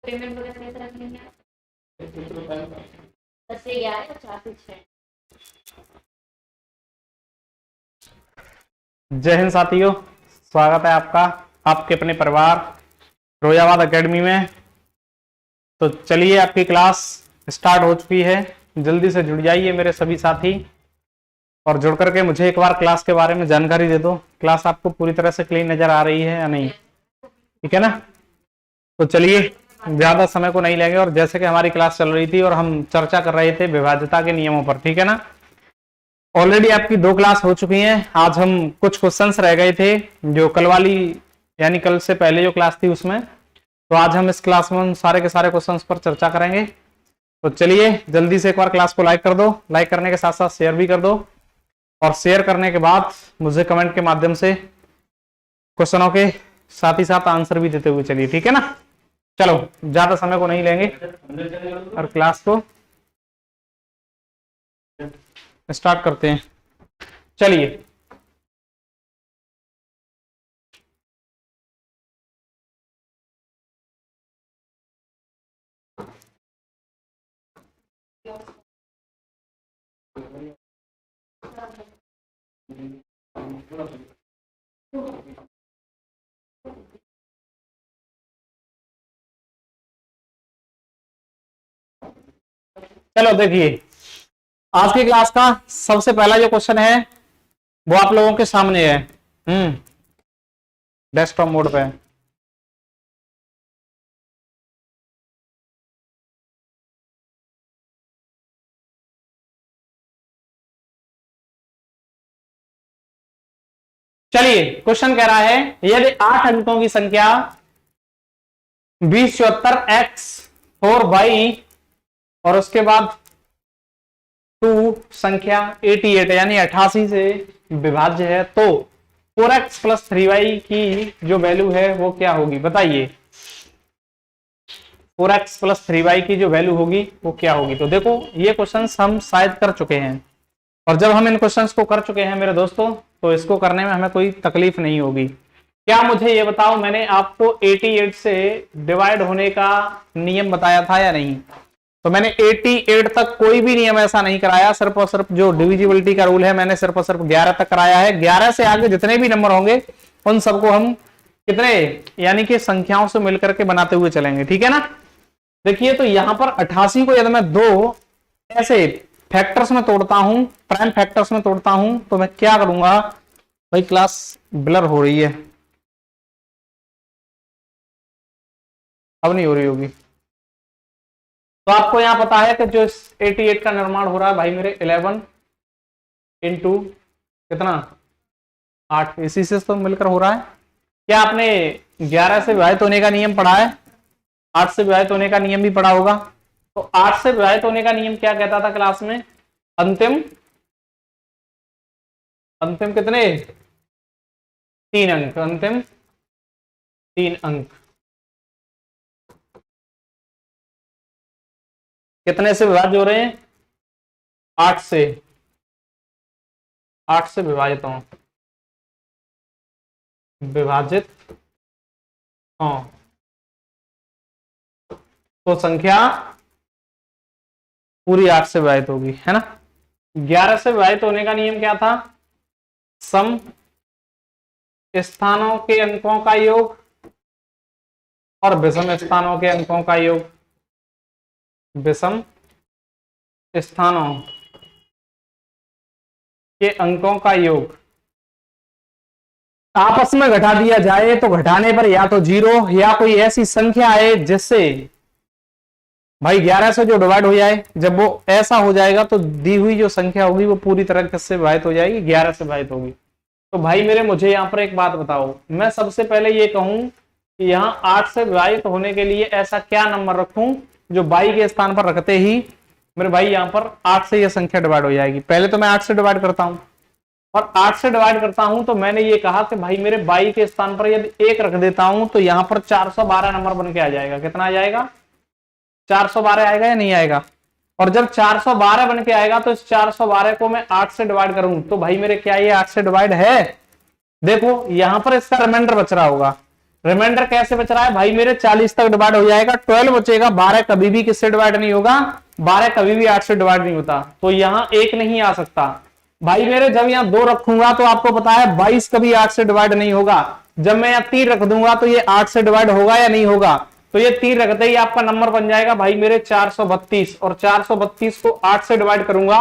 Payment वगैरह कैसे रखनी है? 10 से 11 या 4 से 6? जय हिंद साथियों, स्वागत है आपका आपके अपने परिवार रोजाबाद एकेडमी में। तो चलिए, आपकी क्लास स्टार्ट हो चुकी है। जल्दी से जुड़ जाइए मेरे सभी साथी, और जुड़ करके मुझे एक बार क्लास के बारे में जानकारी दे दो। क्लास आपको पूरी तरह से क्लीन नजर आ रही है या नहीं? ठीक है ना? तो चलिए, ज्यादा समय को नहीं लेंगे। और जैसे कि हमारी क्लास चल रही थी और हम चर्चा कर रहे थे विभाज्यता के नियमों पर, ठीक है ना? ऑलरेडी आपकी 2 क्लास हो चुकी हैं। आज हम कुछ क्वेश्चंस रह गए थे जो कल वाली, यानी कल से पहले जो क्लास थी उसमें। तो आज हम इस क्लास में सारे के सारे क्वेश्चंस पर चर्चा करेंगे। तो चलिए, जल्दी से एक बार क्लास को लाइक कर दो। लाइक करने के साथ साथ शेयर भी कर दो, और शेयर करने के बाद मुझे कमेंट के माध्यम से क्वेश्चनों के साथ ही साथ आंसर भी देते हुए चलिए, ठीक है ना? चलो, ज्यादा समय को नहीं लेंगे और क्लास को स्टार्ट करते हैं। चलिए, चलो देखिए, आज की क्लास का सबसे पहला जो क्वेश्चन है वो आप लोगों के सामने है। डेस्कटॉप मोड पे। चलिए, क्वेश्चन कह रहा है यदि 8 अंकों की संख्या 2074x4y और उसके बाद 2 संख्या 88 यानी 88 से विभाज्य है, तो 4x + 3y की जो वैल्यू है वो क्या होगी? बताइए, 4x + 3y की जो वैल्यू होगी वो क्या होगी? तो देखो, ये क्वेश्चंस हम शायद कर चुके हैं, और जब हम इन क्वेश्चंस को कर चुके हैं मेरे दोस्तों, तो इसको करने में हमें कोई तकलीफ नहीं होगी। क्या मुझे ये बताओ, मैंने आपको 88 से डिवाइड होने का नियम बताया था या नहीं? तो मैंने 88 तक कोई भी नियम ऐसा नहीं कराया। सिर्फ और सिर्फ जो डिविजिबिलिटी का रूल है मैंने सिर्फ और सिर्फ 11 तक कराया है। 11 से आगे जितने भी नंबर होंगे उन सबको हम कितने, यानी कि संख्याओं से मिलकर के बनाते हुए चलेंगे, ठीक है ना? देखिए, तो यहां पर 88 को यदि मैं 2 ऐसे फैक्टर्स में तोड़ता हूं, प्राइम फैक्टर्स में तोड़ता हूं, तो मैं क्या करूंगा? भाई, क्लास ब्लर हो रही है, अब नहीं हो रही होगी। तो आपको यहां पता है कि जो 88 का निर्माण हो रहा है भाई मेरे, 11 इंटू कितना, 8, इसी से तो मिलकर हो रहा है। क्या आपने 11 से विभाजित होने का नियम पढ़ा है? 8 से विभाजित होने का नियम भी पढ़ा होगा। तो 8 से विभाजित होने का नियम क्या कहता था क्लास में? अंतिम कितने? 3 अंक, अंतिम 3 अंक। कितने से विभाजित हो रहे हैं? 8 से। 8 से विभाजित हो, विभाजित हो, तो संख्या पूरी 8 से विभाजित होगी, है ना? 11 से विभाजित होने का नियम क्या था? सम स्थानों के अंकों का योग और विषम स्थानों के अंकों का योग। विषम स्थानों के अंकों का योग आपस में घटा दिया जाए तो घटाने पर या तो 0 या कोई ऐसी संख्या है जिससे भाई 11 से जो डिवाइड हो जाए, जब वो ऐसा हो जाएगा तो दी हुई जो संख्या होगी वो पूरी तरह से विभाजित हो जाएगी, 11 से विभाजित होगी। तो भाई मेरे, मुझे यहाँ पर एक बात बताओ। मैं सबसे पहले ये कहूं कि यहाँ 8 से विभाजित होने के लिए ऐसा क्या नंबर रखूं जो 22 के स्थान पर रखते ही मेरे भाई यहाँ पर 8 से यह संख्या डिवाइड हो जाएगी। पहले तो मैं 8 से डिवाइड करता हूं, और 8 से डिवाइड करता हूं तो मैंने ये कहा कि भाई मेरे 22 के स्थान पर यदि 1 रख देता हूं तो यहाँ पर 412 नंबर बन के आ जाएगा। कितना आ जाएगा? 412 आएगा या नहीं आएगा? और जब 412 बन के आएगा तो इस 412 को मैं 8 से डिवाइड करूं तो भाई मेरे क्या ये 8 से डिवाइड है? देखो, यहां पर इसका रिमाइंडर बच रहा होगा। रिमाइंडर कैसे बच रहा है भाई मेरे 40 तक डिवाइड हो जाएगा, 12 बचेगा। 12 कभी भी किससे डिवाइड नहीं होगा, 12 कभी भी 8 से डिवाइड नहीं होता, तो यहां 1 नहीं आ सकता भाई मेरे। जब यहां 2 रखूंगा तो आपको पता है 22 कभी 8 से डिवाइड नहीं होगा। जब मैं यहां 3 रख दूंगा तो ये 8 से डिवाइड होगा या नहीं होगा, तो ये 3 रखते ही आपका नंबर बन जाएगा भाई मेरे 432, और 432 को 8 से डिवाइड करूंगा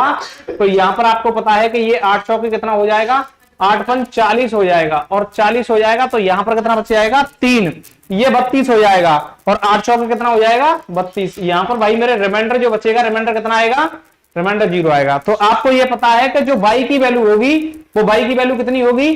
तो यहां पर आपको पता है कि ये 8 चौके कितना हो जाएगा, 8 पन 40 हो जाएगा, और 40 हो जाएगा तो यहां पर कितना बच जाएगा 3, ये 32 हो जाएगा, और 8 चौके कितना हो जाएगा 32। यहां पर भाई मेरे रिमाइंडर जो बचेगा, रिमाइंडर कितना आएगा, रिमाइंडर 0 आएगा। तो आपको ये पता है कि जो y की वैल्यू होगी वो y की वैल्यू कितनी होगी,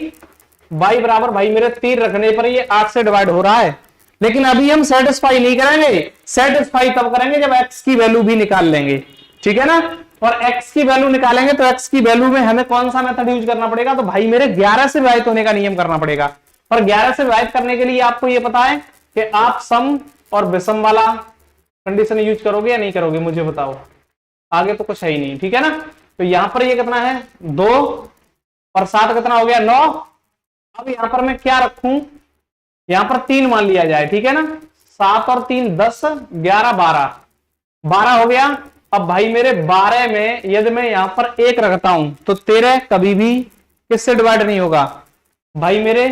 y बराबर भाई मेरे 3 रखने पर ये 8 से डिवाइड हो रहा है। लेकिन अभी हम सेटिस्फाई नहीं करेंगे, सेटिस्फाई तब करेंगे जब x की वैल्यू भी निकाल लेंगे, ठीक है ना। और x की वैल्यू निकालेंगे तो x की वैल्यू में हमें कौन सा मेथड यूज करना पड़ेगा, तो भाई मेरे 11 से विभाजित होने का नियम करना पड़ेगा। और 11 से विभाजित करने के लिए आपको यह पता है कि आप सम और विषम वाला कंडीशन यूज करोगे या नहीं करोगे, मुझे बताओ। आगे तो कुछ है ही नहीं, ठीक है ना। तो यहां पर ये कितना है 2 और 7 कितना हो गया 9। अब यहां पर मैं क्या रखूं, यहां पर 3 मान लिया जाए, ठीक है ना। 7 और 3 10, 11 12 हो गया। अब भाई मेरे 12 में यदि मैं यहां पर 1 रखता हूं तो 13 कभी भी किससे डिवाइड नहीं होगा भाई मेरे,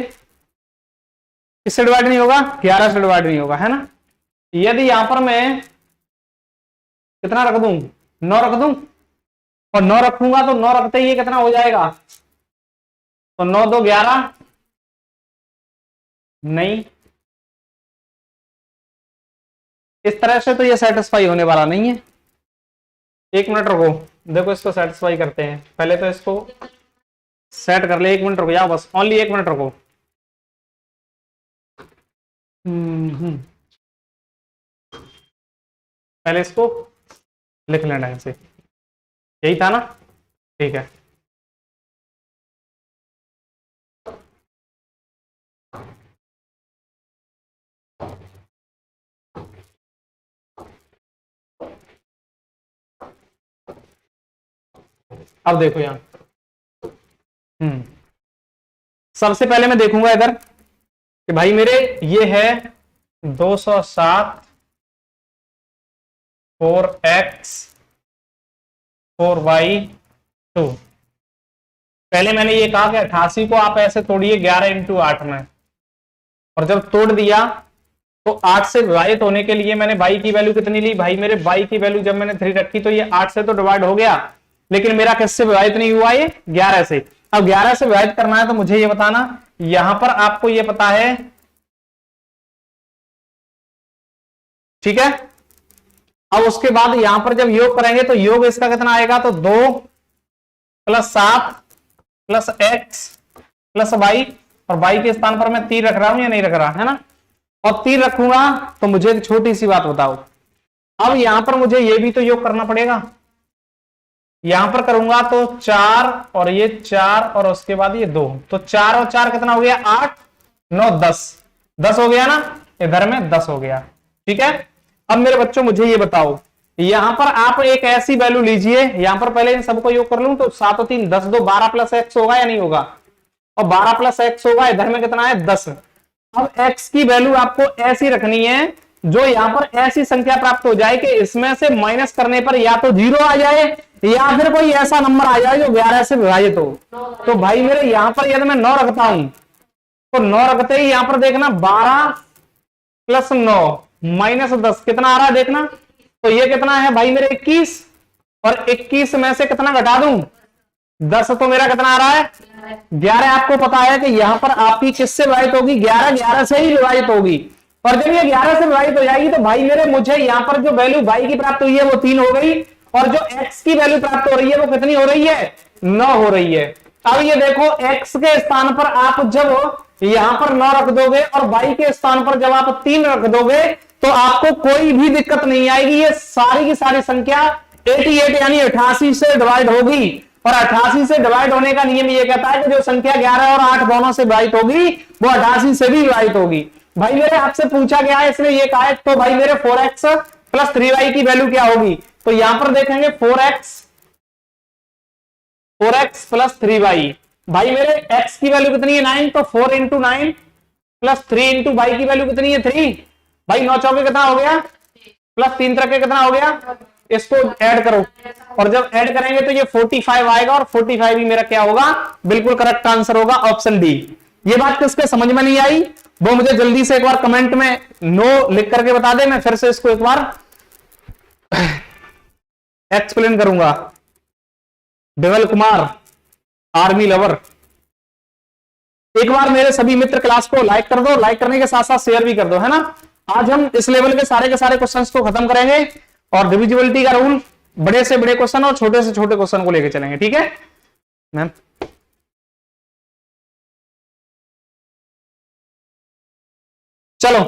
किससे डिवाइड नहीं होगा, 11 से डिवाइड नहीं होगा, है ना। यदि यहां पर मैं कितना रख दूं, 9 रख दूं, और 9 रखूंगा तो 9 रखते ही ये कितना हो जाएगा, तो 9 2 11, नहीं, इस तरह से तो ये सेटिस्फाई होने वाला नहीं है। 1 मिनट रुको, देखो इसको सेटिस्फाई करते हैं, पहले तो इसको सेट कर ले। 1 मिनट रुको जाओ, बस ओनली 1 मिनट रुको। पहले इसको लिख लेना इसे, यही था ना, ठीक है। अब देखो यहां सबसे पहले मैं देखूंगा इधर कि भाई मेरे ये है 207 4x 4y2। पहले मैंने ये कहा कि 88 को आप ऐसे तोड़िए 11 इंटू 8 में, और जब तोड़ दिया तो 8 से विभाजित होने के लिए मैंने y की वैल्यू कितनी ली भाई मेरे, y की वैल्यू जब मैंने 3 रखी तो ये 8 से तो डिवाइड हो गया, लेकिन मेरा किससे विभाजित नहीं हुआ, ये 11 से। अब 11 से विभाजित करना है तो मुझे ये बताना, यहां पर आपको ये पता है, ठीक है। अब उसके बाद यहां पर जब योग करेंगे तो योग इसका कितना आएगा, तो 2 + 7 + x + y, और y के स्थान पर मैं 3 रख रहा हूं या नहीं रख रहा, है ना। और 3 रखूंगा तो मुझे एक छोटी सी बात बताओ, अब यहां पर मुझे ये भी तो योग करना पड़ेगा। यहां पर करूंगा तो 4 और ये 4 और उसके बाद ये 2, तो 4 और 4 कितना हो गया 8 9 10 हो गया ना, इधर में 10 हो गया, ठीक है। अब मेरे बच्चों मुझे ये बताओ, यहां पर आप एक ऐसी वैल्यू लीजिए, यहां पर पहले इन सबको योग कर लूं तो 7 और 3 10 2 12 + x होगा या नहीं होगा, और 12 + x होगा, इधर में कितना है 10। अब x की वैल्यू आपको ऐसी रखनी है जो यहां पर ऐसी संख्या प्राप्त हो जाए कि इसमें से माइनस करने पर या तो 0 आ जाए या फिर कोई ऐसा नंबर आ जाए जो 11 से विभाजित हो। तो भाई मेरे यहां पर यदि मैं 9 रखता हूं तो 9 रखते ही यहां पर देखना 12 + 9 - 10 कितना आ रहा है देखना, तो ये कितना है भाई मेरे 21, और 21 में से कितना घटा दूं 10, तो मेरा कितना आ रहा है 11। आपको पता है कि यहां पर आपकी किससे विभाजित होगी, 11 से ही विभाजित होगी, और जब ये 11 से विभाजित हो जाएगी तो भाई मेरे मुझे यहां पर जो वैल्यू y की प्राप्त हुई है वो 3 हो गई, और जो x की वैल्यू प्राप्त हो रही है वो कितनी हो रही है 9 हो रही है। अब ये देखो x के स्थान पर आप जब यहां पर 9 रख दोगे और y के स्थान पर जब आप 3 रख दोगे तो आपको कोई भी दिक्कत नहीं आएगी, ये सारी की सारी संख्या 88 यानी 88 से डिवाइड होगी, और 88 से डिवाइड होने का नियम ये कहता है कि जो संख्या 11 और 8 दोनों से विभाजित होगी वो 88 से भी विभाजित होगी। भाई मेरे आपसे पूछा गया है इसलिए ये कहा है, तो भाई मेरे 4x + 3y की वैल्यू क्या होगी, तो यहां पर देखेंगे 4x + 3y, भाई मेरे x की वैल्यू कितनी है 9, तो 4 × 9 प्लस 3 इंटू वाई की वैल्यू कितनी है 3। भाई 9 चौके कितना हो गया, प्लस 3 तरह कितना हो गया, इसको ऐड करो और जब ऐड करेंगे तो ये 45 आएगा और 45 ही मेरा क्या होगा, बिल्कुल करेक्ट आंसर होगा ऑप्शन डी। ये बात किसके समझ में नहीं आई वो मुझे जल्दी से एक बार कमेंट में नो लिख करके बता दे, मैं फिर से इसको एक बार एक्सप्लेन करूंगा। विमल कुमार आर्मी लवर, एक बार मेरे सभी मित्र क्लास को लाइक कर दो, लाइक करने के साथ साथ शेयर भी कर दो, है ना। आज हम इस लेवल के सारे क्वेश्चंस को खत्म करेंगे और डिविजिबिलिटी का रूल, बड़े से बड़े क्वेश्चन और छोटे से छोटे क्वेश्चन को लेके चलेंगे, ठीक है मैम। चलो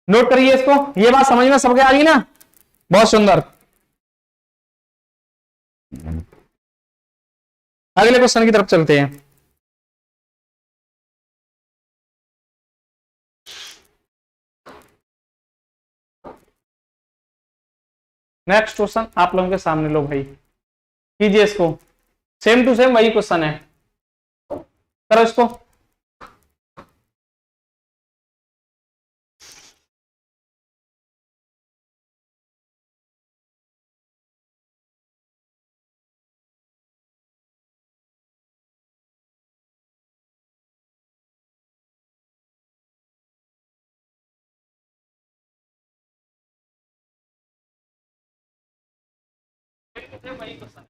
नोट करिए इसको, ये बात समझ में सबके आ रही ना, बहुत सुंदर। अगले क्वेश्चन की तरफ चलते हैं। नेक्स्ट क्वेश्चन आप लोगों के सामने लो भाई, कीजिए इसको, सेम टू सेम वही क्वेश्चन है, करो इसको। वही क्वेश्चन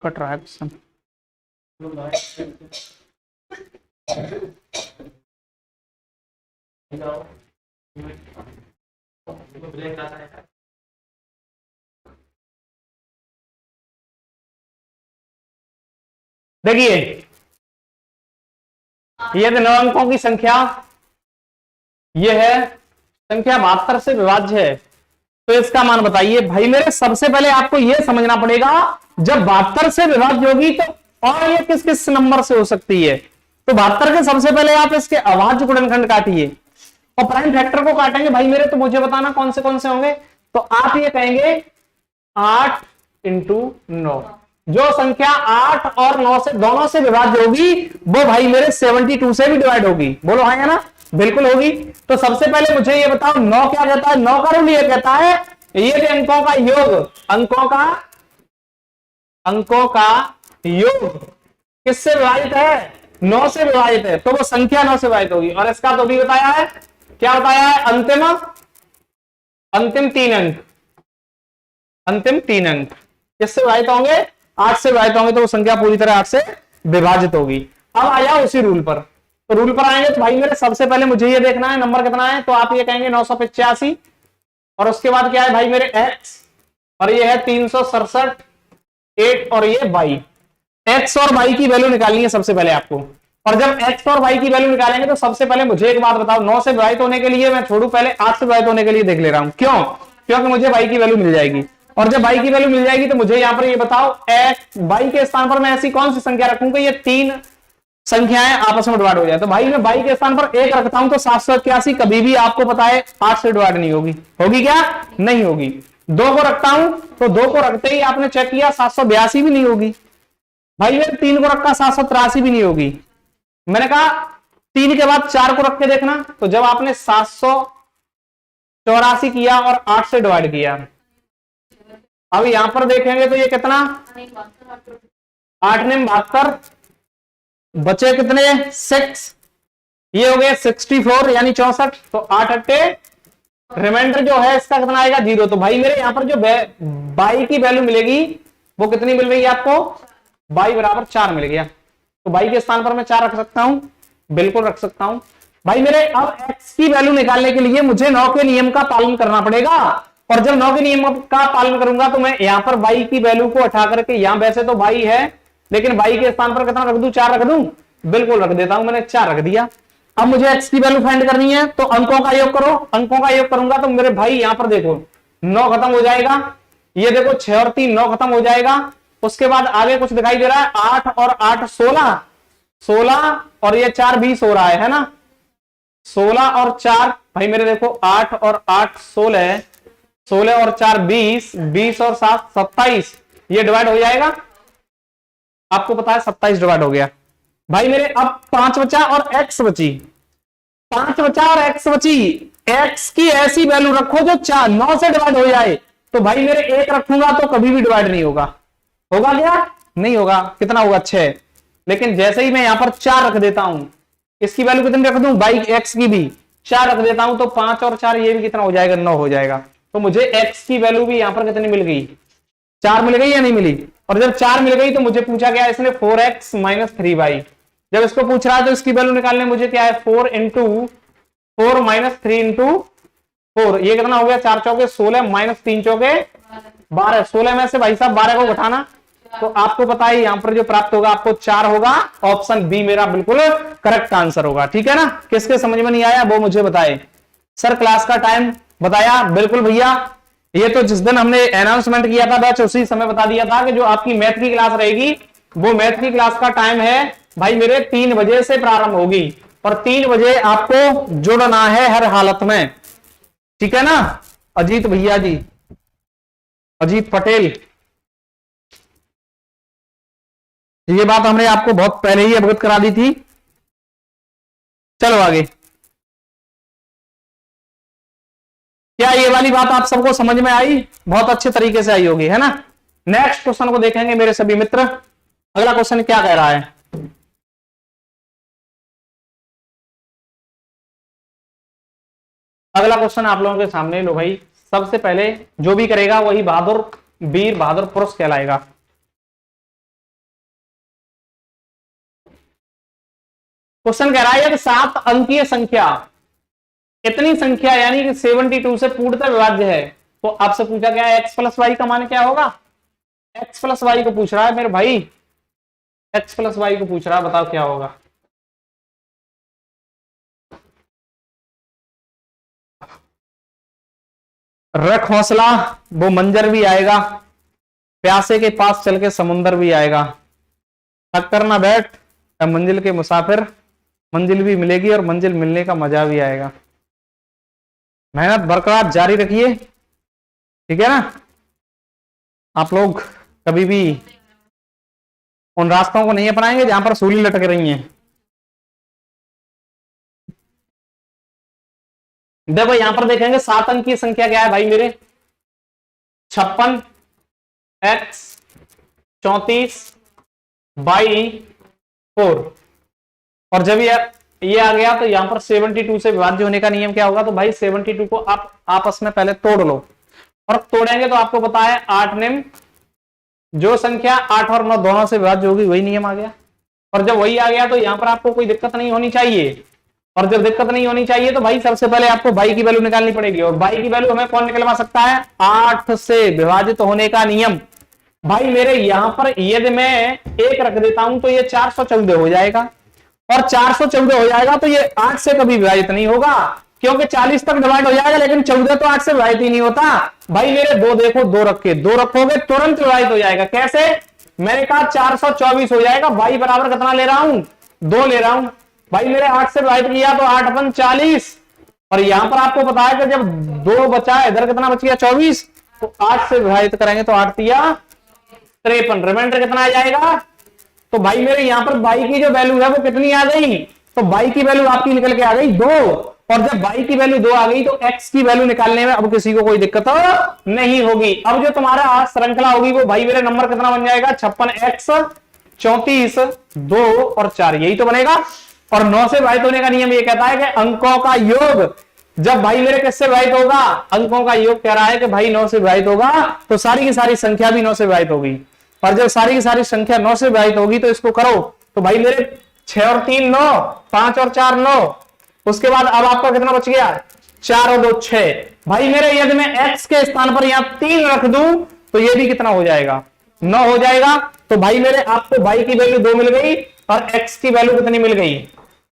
कट रहा है क्वेश्चन। देखिए ये 9 अंकों की संख्या, ये है संख्या 72 से विभाज्य है, तो इसका मान बताइए। भाई मेरे सबसे पहले आपको यह समझना पड़ेगा, जब 72 से विभाज्य होगी तो और ये किस किस नंबर से हो सकती है, तो 72 के सबसे पहले आप इसके अभाज्य गुणनखंड काटिए और प्राइम फैक्टर को काटेंगे। भाई मेरे तो मुझे बताना कौन से होंगे, तो आप ये कहेंगे 8 इंटू 9, जो संख्या 8 और 9 से दोनों से विभाज्य होगी वो भाई मेरे 72 से भी डिवाइड होगी, बोलो हाँ या ना, बिल्कुल होगी। तो सबसे पहले मुझे ये बताओ 9 क्या कहता है, 9 का रूल ये कहता है ये अंकों का योग, अंकों का योग किससे विभाजित है, 9 से विभाजित है, तो वो संख्या 9 से विभाजित होगी। और इसका तो भी बताया है, क्या बताया है, अंतिम तीन अंक किससे विभाजित होंगे, 8 से विभाजित होंगे, तो वो संख्या पूरी तरह 8 से विभाजित होगी। अब आ जाओ उसी रूल पर, तो रूल पर आएंगे तो भाई मेरे सबसे पहले मुझे ये देखना है नंबर कितना है, तो आप ये कहेंगे 985 और उसके बाद क्या है भाई मेरे x और ये है 367 8 और ये y, x और y की वैल्यू निकालनी है सबसे पहले आपको। और जब x और y की वैल्यू निकालेंगे तो सबसे पहले मुझे एक बात बताओ, 9 से विभाजित होने के लिए मैं छोड़ू पहले 8 से विभाजित होने के लिए देख ले रहा हूं, क्यों, क्योंकि मुझे y की वैल्यू मिल जाएगी। और जब y की वैल्यू मिल जाएगी तो मुझे यहां पर ये बताओ y के स्थान पर मैं ऐसी कौन सी संख्या रखूंगा, ये 3 संख्याएं आपस में डिवाइड हो जाए, तो भाई मैं y के स्थान पर 1 रखता हूं, तो 781 कभी भी आपको पता है 8 से डिवाइड नहीं होगी, होगी क्या, नहीं होगी। 2 को रखता हूं तो 2 को रखते ही आपने चेक किया 782 भी नहीं होगी, भाई मैं 3 को रखा 783 भी नहीं होगी। मैंने कहा 3 के बाद 4 को रख के देखना, तो जब आपने 784 किया और 8 से डिवाइड किया, अब यहां पर देखेंगे तो ये कितना 8 ने 72, बचे कितने 6, ये हो गए 64 यानी 64, तो 8 अट्टे रिमाइंडर जो है इसका कितना आएगा 0। तो भाई मेरे यहां पर जो y की वैल्यू मिलेगी वो कितनी मिल रही है आपको, y बराबर 4 मिल गया, तो y के स्थान पर मैं 4 रख सकता हूं, बिल्कुल रख सकता हूं। भाई मेरे अब x की वैल्यू निकालने के लिए मुझे 9 के नियम का पालन करना पड़ेगा, और जब 9 के नियम का पालन करूंगा तो मैं यहां पर y की वैल्यू को उठा करके, यहां वैसे तो y है लेकिन y के स्थान पर कितना रख दूं, 4 रख दूं, बिल्कुल रख देता हूं, मैंने 4 रख दिया। अब मुझे x की वैल्यू फाइंड करनी है, तो अंकों का योग करो। अंकों का योग करूंगा तो मेरे भाई यहां पर देखो 9 खत्म हो जाएगा, ये देखो 6 और 3 9 खत्म हो जाएगा। उसके बाद आगे कुछ दिखाई दे रहा है, 8 और 8 16, 16 और ये 4 20 हो रहा है ना। 16 और 4 भाई मेरे देखो 8 और 8 16, 16 और 4 20, 20 और 7 27, ये डिवाइड हो जाएगा। आपको पता है 27 डिवाइड हो गया भाई मेरे। अब 5 बचा और x बची, 5 बचा और x बची। x की ऐसी वैल्यू रखो जो 9 से डिवाइड हो जाए। तो भाई मेरे 1 रखूंगा तो कभी भी डिवाइड नहीं होगा। होगा क्या? नहीं होगा। कितना होगा? 6। लेकिन जैसे ही मैं यहां पर 4 रख देता हूं, इसकी वैल्यू कितनी रख दूं भाई, x की भी 4 रख देता हूं, तो 5 और 4 ये भी कितना हो जाएगा? 9 हो जाएगा। तो मुझे x की वैल्यू भी यहां पर कितनी मिल गई? 4 मिल गई या नहीं मिली? और जब 4 मिल गई तो मुझे पूछा गया इसने 4x - 3y। जब इसको पूछ रहा है तो इसकी वैल्यू निकालने मुझे क्या है? 4 × 4 - 3 × 4, ये कितना हो गया? 4 चौके 16 - 3 चौके 12। 16 में से भाई साहब 12 को घटाना, तो आपको पता है यहां पर जो प्राप्त होगा आपको 4 होगा। ऑप्शन बी मेरा बिल्कुल करेक्ट आंसर होगा। ठीक है ना? किसके समझ में नहीं आया वो मुझे बताए। सर क्लास का टाइम बताया? बिल्कुल भैया, ये तो जिस दिन हमने अनाउंसमेंट किया था बैच उसी समय बता दिया था कि जो आपकी मैथ की क्लास रहेगी वो मैथ की क्लास का टाइम है भाई मेरे 3 बजे से प्रारंभ होगी, और 3 बजे आपको जुड़ना है हर हालत में। ठीक है ना? अजीत भैया जी, अजीत पटेल, ये बात हमने आपको बहुत पहले ही अवगत करा दी थी। चलो आगे। क्या ये वाली बात आप सबको समझ में आई? बहुत अच्छे तरीके से आई होगी, है ना? नेक्स्ट क्वेश्चन को देखेंगे मेरे सभी मित्र। अगला क्वेश्चन क्या कह रहा है? अगला क्वेश्चन आप लोगों के सामने लो भाई। सबसे पहले जो भी करेगा वही बहादुर, वीर बहादुर पुरुष कहलाएगा। क्वेश्चन कह रहा है कि 7 अंकीय संख्या कितनी संख्या यानी कि 72 से पूर्णतः विभाज्य है? तो आपसे पूछा गया x + y का मान क्या होगा? x + y को पूछ रहा है मेरे भाई, x + y को पूछ रहा है, बताओ क्या होगा? रख हौसला, वो मंजर भी आएगा, प्यासे के पास चल के समुंदर भी आएगा, थक कर ना बैठ मंजिल के मुसाफिर, मंजिल भी मिलेगी और मंजिल मिलने का मजा भी आएगा। मेहनत बरकरार जारी रखिए। ठीक है ना? आप लोग कभी भी उन रास्तों को नहीं अपनाएंगे जहां पर सूली लटक रही हैं। देखो यहां पर देखेंगे 7 अंक की संख्या क्या है भाई मेरे? 56 x 34 बाई 4। और जब ये आ गया तो यहां पर 72 से विभाज्य होने का नियम क्या होगा? तो भाई 72 को आप आपस में पहले तोड़ लो, और तोड़ेंगे तो आपको पता है 8 नियम, जो संख्या 8 और 9 दोनों से विभाज्य होगी वही नियम आ गया। और जब वही आ गया तो यहां पर आपको कोई दिक्कत नहीं होनी चाहिए। और जब दिक्कत नहीं होनी चाहिए तो भाई सबसे पहले आपको बाई की वैल्यू निकालनी पड़ेगी, और बाई की वैल्यू हमें कौन निकलवा सकता है? 8 से विभाजित होने का नियम। भाई मेरे यहां पर यदि मैं 1 रख देता हूं तो ये 414 हो जाएगा, और 414 हो जाएगा तो ये 8 से कभी विभाजित नहीं होगा, क्योंकि 40 तक डिवाइड हो जाएगा, लेकिन 14 तो 8 से विभाजित ही नहीं होता। भाई मेरे 2 देखो, 2 रखे, 2 रखोगे तुरंत विभाजित हो जाएगा। कैसे? मैंने कहा 424 हो जाएगा। भाई बराबर कितना ले रहा हूं? 2 ले रहा हूं। भाई मेरे 8 से विभाजित किया तो 8 × 40, और यहां पर आपको पता है कि जब 2 बचा, इधर कितना बच गया? 24। तो 8 से विभाजित करेंगे तो 8 तिया 53, रिमाइंडर कितना आ जाएगा? तो भाई मेरे यहां पर बाई की जो वैल्यू है वो कितनी आ गई? तो बाई की वैल्यू आपकी निकल के आ गई 2, और जब बाई की वैल्यू 2 आ गई तो x की वैल्यू निकालने में अब किसी को कोई दिक्कत नहीं होगी। अब जो तुम्हारा श्रृंखला होगी वो भाई मेरे नंबर कितना बन जाएगा? 56x 34 2 और 4, यही तो बनेगा। और 9 से विभाजित होने का नियम ये कहता है कि अंकों का योग जब भाई मेरे किससे विभाजित होगा? अंकों का योग कह रहा है कि भाई 9 से विभाजित होगा तो सारी की सारी संख्या भी 9 से विभाजित होगी, और जब सारी की सारी संख्या 9 से विभाजित होगी तो इसको करो तो भाई मेरे 6 और 3 9, 5 और 4 9, उसके बाद अब आपका कितना बच गया? 4 और 2 6। भाई मेरे यदि मैं x के स्थान पर यहां 3 रख दूं तो ये भी कितना हो जाएगा? 9 हो जाएगा। तो भाई मेरे आपको y की वैल्यू 2 मिल गई और x की वैल्यू कितनी मिल गई?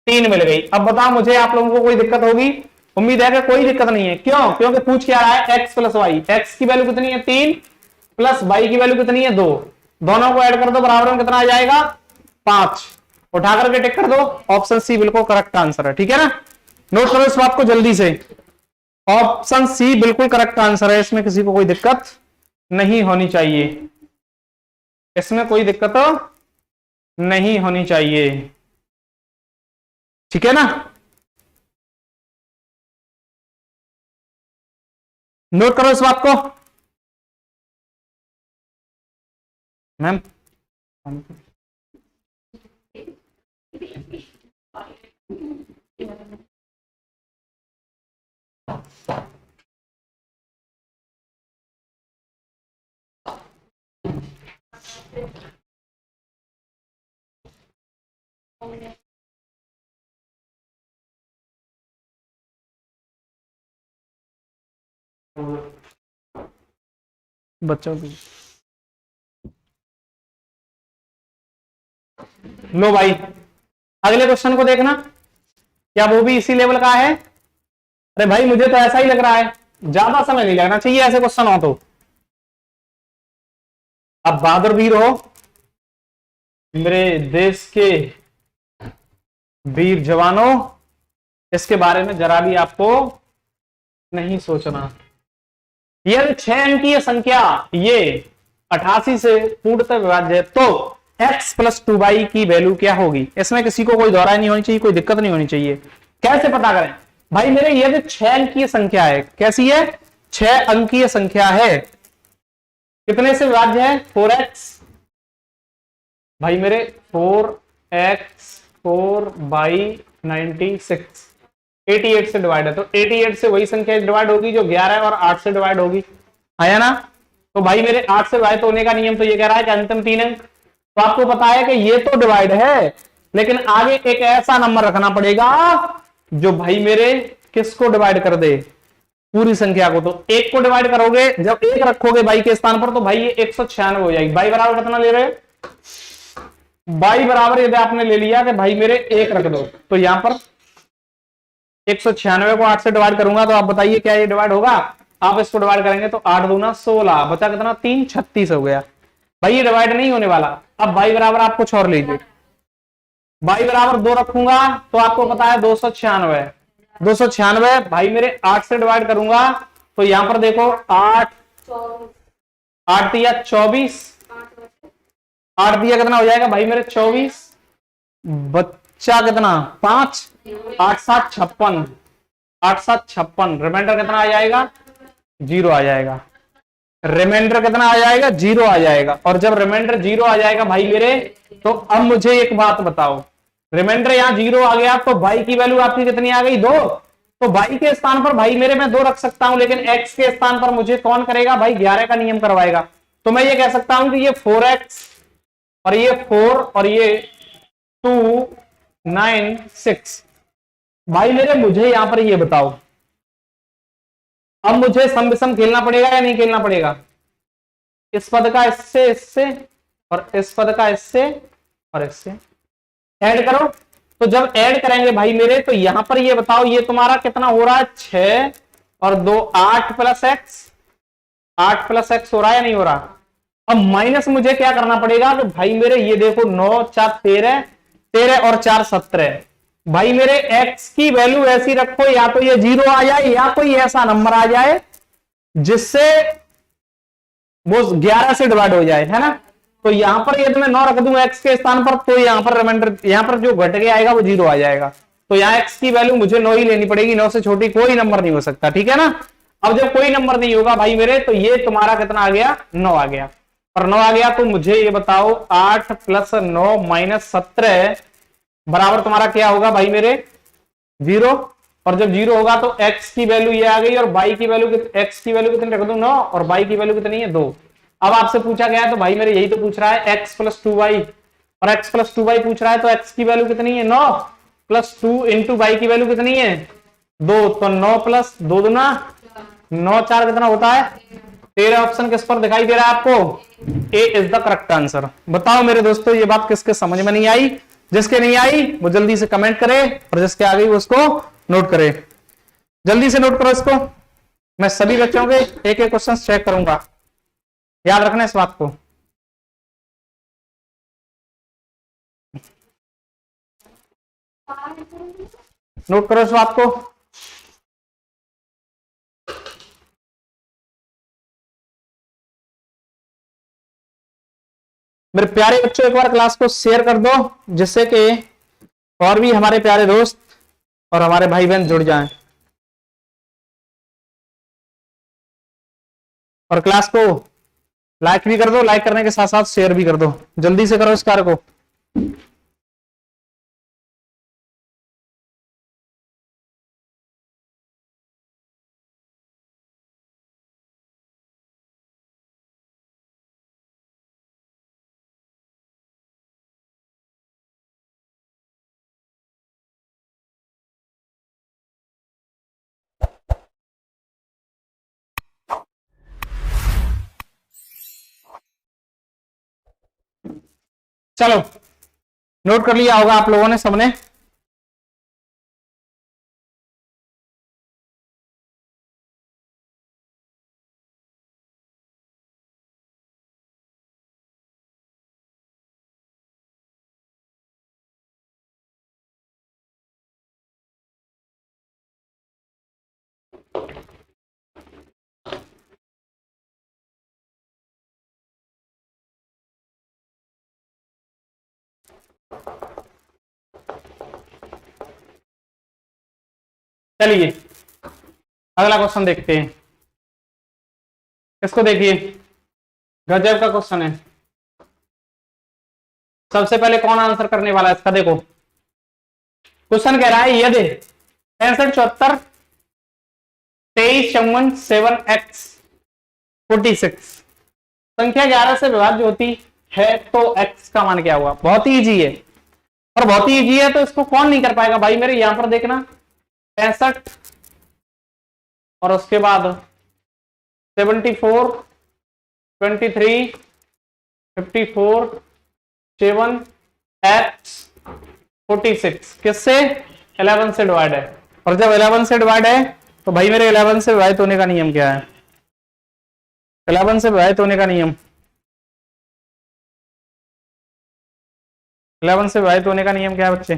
3 मिल गई। अब बताओ मुझे, आप लोगों को कोई दिक्कत होगी? उम्मीद है कि कोई दिक्कत नहीं है। क्यों? क्योंकि पूछ क्या रहा है, x प्लस वाई। एक्स की वैल्यू कितनी है 3 प्लस वाई की वैल्यू कितनी है 2। दोनों को ऐड कर दो, बराबर में कितना आ जाएगा 5। उठा करके टिक कर दो, ऑप्शन सी बिल्कुल करेक्ट आंसर है। ठीक है ना, नोट करो इस बात को जल्दी से। ऑप्शन सी बिल्कुल करेक्ट आंसर है, इसमें किसी को कोई दिक्कत नहीं होनी चाहिए, इसमें कोई दिक्कत नहीं होनी चाहिए। ठीक है ना, नोट करो इस बात को मैम। बच्चों की लो भाई, अगले क्वेश्चन को देखना, क्या वो भी इसी लेवल का है? अरे भाई मुझे तो ऐसा ही लग रहा है, ज्यादा समय नहीं लगना चाहिए ऐसे क्वेश्चन हो तो। अब बहादुर वीर हो, मेरे देश के वीर जवानों, इसके बारे में जरा भी आपको नहीं सोचना। यदि 6 अंकीय संख्या ये 88 से पूर्णतः विभाज्य है तो x प्लस 2y की वैल्यू क्या होगी? इसमें किसी को कोई दोहराई नहीं होनी चाहिए, कोई दिक्कत नहीं होनी चाहिए। कैसे पता करें भाई मेरे? ये जो 6 अंकीय संख्या है, कैसी है? 6 अंकीय संख्या है, कितने से विभाज्य है? 4x। भाई मेरे 4x 4/96 88 से डिवाइड है, तो 88 से वही संख्या डिवाइड होगी जो 11 और 8 से डिवाइड होगी, आया ना? तो भाई मेरे 8 से डिवाइड होने का नियम तो ये कह रहा है कि अंतिम 3 अंक। तो आपको पता है कि ये तो डिवाइड है, लेकिन आगे एक ऐसा नंबर रखना पड़ेगा जो भाई मेरे किसको डिवाइड कर दे? पूरी संख्या को। तो 1 को डिवाइड करोगे, जब 1 रखोगे बाई के स्थान पर, तो भाई ये 196 हो जाएगी। बाई बराबर कितना ले रहे हो? बाई बराबर यदि आपने ले लिया कि भाई मेरे 1 रख दो, तो यहां पर 196 को 8 से डिवाइड करूंगा, तो आप बताइए क्या ये डिवाइड होगा? आप इसको डिवाइड करेंगे तो 8 दूना 16, बचा कितना? 3 36 हो गया। भाई ये डिवाइड नहीं होने वाला। अब बाई बराबर आप कुछ और लीजिए, बाई बराबर 2 रखूंगा तो आपको पता है 296। 296 भाई मेरे 8 से डिवाइड करूंगा, तो यहां पर देखो 8 दिया 24, 8 दिया कितना हो जाएगा भाई मेरे 24, बच्चा कितना 5, 8 7 56, 8 7 56, रिमाइंडर कितना आ जाएगा? 0 आ जाएगा। रिमाइंडर कितना आ जाएगा? 0 आ जाएगा। और जब रिमाइंडर 0 आ जाएगा भाई मेरे, तो अब मुझे एक बात बताओ, रिमाइंडर यहां 0 आ गया तो बाई की वैल्यू आपकी कितनी आ गई? 2। तो बाई के स्थान पर भाई मेरे मैं 2 रख सकता हूं, लेकिन x के स्थान पर मुझे कौन करेगा भाई? 11 का नियम करवाएगा। तो मैं ये कह सकता हूं कि ये 4x और ये 4 और ये 2 9 6। भाई मेरे मुझे यहां पर ये बताओ, अब मुझे सम विषम खेलना पड़ेगा या नहीं खेलना पड़ेगा? इस पद का इससे और इस पद का इससे और इससे ऐड करो। तो जब ऐड करेंगे भाई मेरे, तो यहां पर ये बताओ ये तुम्हारा कितना हो रहा है? 6 और 2 8 प्लस एक्स, 8 प्लस एक्स हो रहा है या नहीं हो रहा? अब माइनस मुझे क्या करना पड़ेगा कि भाई मेरे ये देखो 9 4 13, 13 और 4 17। भाई मेरे x की वैल्यू ऐसी रखो, या तो ये 0 आ जाए या कोई ऐसा नंबर आ जाए जिससे वो 11 से डिवाइड हो जाए, है ना? तो यहां पर यदि मैं 9 रख दूं x के स्थान पर, तो यहां पर रिमाइंडर, यहां पर जो घट के आएगा वो 0 आ जाएगा। तो यहाँ x की वैल्यू मुझे 9 ही लेनी पड़ेगी, 9 से छोटी कोई नंबर नहीं हो सकता। ठीक है ना? अब जब कोई नंबर नहीं होगा भाई मेरे, तो ये तुम्हारा कितना आ गया? 9 आ गया। और 9 आ गया तो मुझे ये बताओ 8 प्लस 9 माइनस 17 बराबर तुम्हारा क्या होगा भाई मेरे? 0। और जब 0 होगा तो x की वैल्यू ये आ गई, और y की वैल्यू, x की वैल्यू कितनी रख दूं? 9, और y की वैल्यू कितनी है? 2। अब आपसे पूछा गया है तो भाई मेरे यही तो पूछ रहा है, x प्लस 2y, और x प्लस 2y पूछ रहा है, तो x की वैल्यू कितनी है? 9 प्लस 2 इंटू y की वैल्यू कितनी है? 2। तो 9 प्लस 2 दूना 9 4 कितना होता है? 13। ऑप्शन किस पर दिखाई दे रहा है आपको? ए इज द करेक्ट आंसर। बताओ मेरे दोस्तों, ये बात किसके समझ में नहीं आई? जिसके नहीं आई वो जल्दी से कमेंट करे और जिसके आ गई वो उसको नोट करे। जल्दी से नोट करो इसको। मैं सभी बच्चों के एक एक क्वेश्चन चेक करूंगा, याद रखना इस बात को। नोट करो इस बात को। मेरे प्यारे बच्चों एक बार क्लास को शेयर कर दो, जिससे कि और भी हमारे प्यारे दोस्त और हमारे भाई बहन जुड़ जाएं। और क्लास को लाइक भी कर दो, लाइक करने के साथ साथ शेयर भी कर दो। जल्दी से करो इस कार्य को। चलो, नोट कर लिया होगा आप लोगों ने सबने। चलिए अगला क्वेश्चन देखते हैं। इसको देखिए, गजब का क्वेश्चन है। सबसे पहले कौन आंसर करने वाला है इसका? देखो क्वेश्चन कह रहा है यदि 65 74 23 54 7x 46 संख्या 11 से विभाज्य होती है तो x का मान क्या हुआ? बहुत ही इजी है, और बहुत ही इजी है तो इसको कौन नहीं कर पाएगा भाई मेरे। यहां पर देखना 65 और उसके बाद 74 23 54 7 x 46 किससे? 11 से डिवाइड है। और जब 11 से डिवाइड है तो भाई मेरे 11 से विभाजित होने का नियम क्या है? 11 से विभाजित होने का नियम, 11 से विभाजित होने का नियम क्या है बच्चे?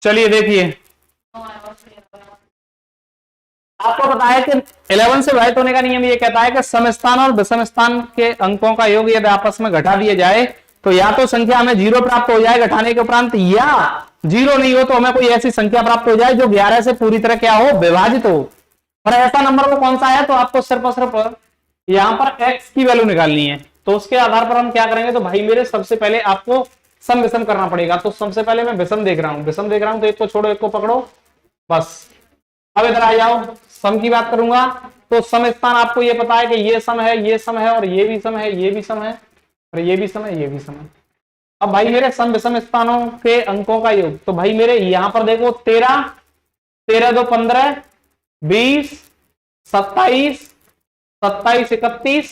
चलिए देखिए, आपको पता है कि 11 से विभाजित होने का नियम ये कहता है कि सम स्थान और विषम स्थान के अंकों का योग यदि आपस में घटा दिए जाए तो या तो संख्या हमें 0 प्राप्त हो जाए घटाने के उपरांत, या 0 नहीं हो तो हमें कोई ऐसी संख्या प्राप्त हो जाए जो 11 से पूरी तरह क्या हो? विभाजित हो। और ऐसा नंबर वो कौन सा है? तो आपको सिर्फ और सिर्फ यहां पर x की वैल्यू निकालनी है। तो उसके आधार पर हम क्या करेंगे? तो भाई मेरे सबसे पहले आपको सम विषम करना पड़ेगा। तो सबसे पहले मैं विषम देख रहा हूं, विषम देख रहा हूं तो एक को छोड़ो एक को पकड़ो बस। अब इधर आ जाओ, सम की बात करूंगा तो सम स्थान आपको ये पता है कि ये सम है, ये सम है, और ये भी सम है, ये भी सम है, और ये भी सम है, ये भी सम है। अब भाई मेरे सम विषम स्थानों के अंकों का योग, तो भाई मेरे यहां पर देखो 13 13 2 15 20 27 27 31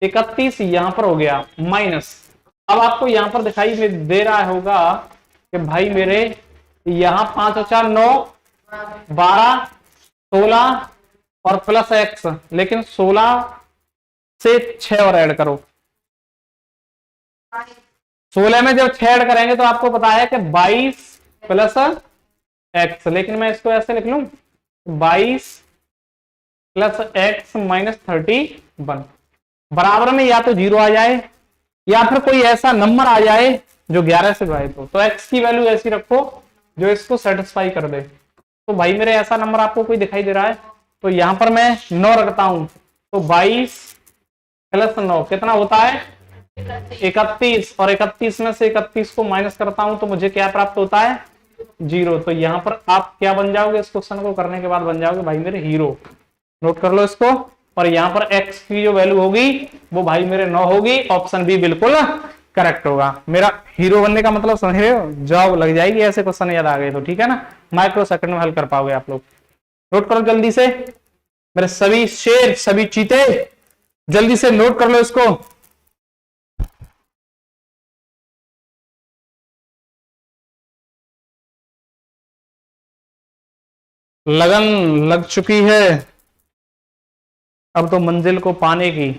31 यहां पर हो गया माइनस। अब आपको यहां पर दिखाई दे रहा होगा कि भाई मेरे यहां 5 और 4 9 12 16 और प्लस x, लेकिन 16 से 6 और ऐड करो। 16 में जब 6 ऐड करेंगे तो आपको पता है कि 22 प्लस x, लेकिन मैं इसको ऐसे लिख लूं 22 प्लस x माइनस 31 बराबर में या तो 0 आ जाए या फिर कोई ऐसा नंबर आ जाए जो 11 से विभाजित हो। तो x की वैल्यू ऐसी रखो जो इसको सेटिस्फाई कर दे। तो भाई मेरे ऐसा नंबर आपको कोई दिखाई दे रहा है तो यहां पर मैं 9 रखता हूं, तो 22 प्लस 9 कितना होता है? 31, और 31 में से 31 को माइनस करता हूं तो मुझे क्या प्राप्त होता है? 0। तो यहां पर आप क्या बन जाओगे? इस क्वेश्चन को करने के बाद बन जाओगे भाई मेरे हीरो। नोट कर लो इसको। और यहां पर x की जो वैल्यू होगी वो भाई मेरे 9 होगी। ऑप्शन बी बिल्कुल करेक्ट होगा। मेरा हीरो बनने का मतलब समझ रहे हो? जॉब लग जाएगी ऐसे क्वेश्चन याद आ गए तो, ठीक है ना? माइक्रो सेकंड में हल कर पाओगे आप लोग। नोट करो जल्दी से। मेरे सभी शेर, सभी चीते, जल्दी से नोट कर लो इसको। लगन लग चुकी है अब तो मंजिल को पाने की।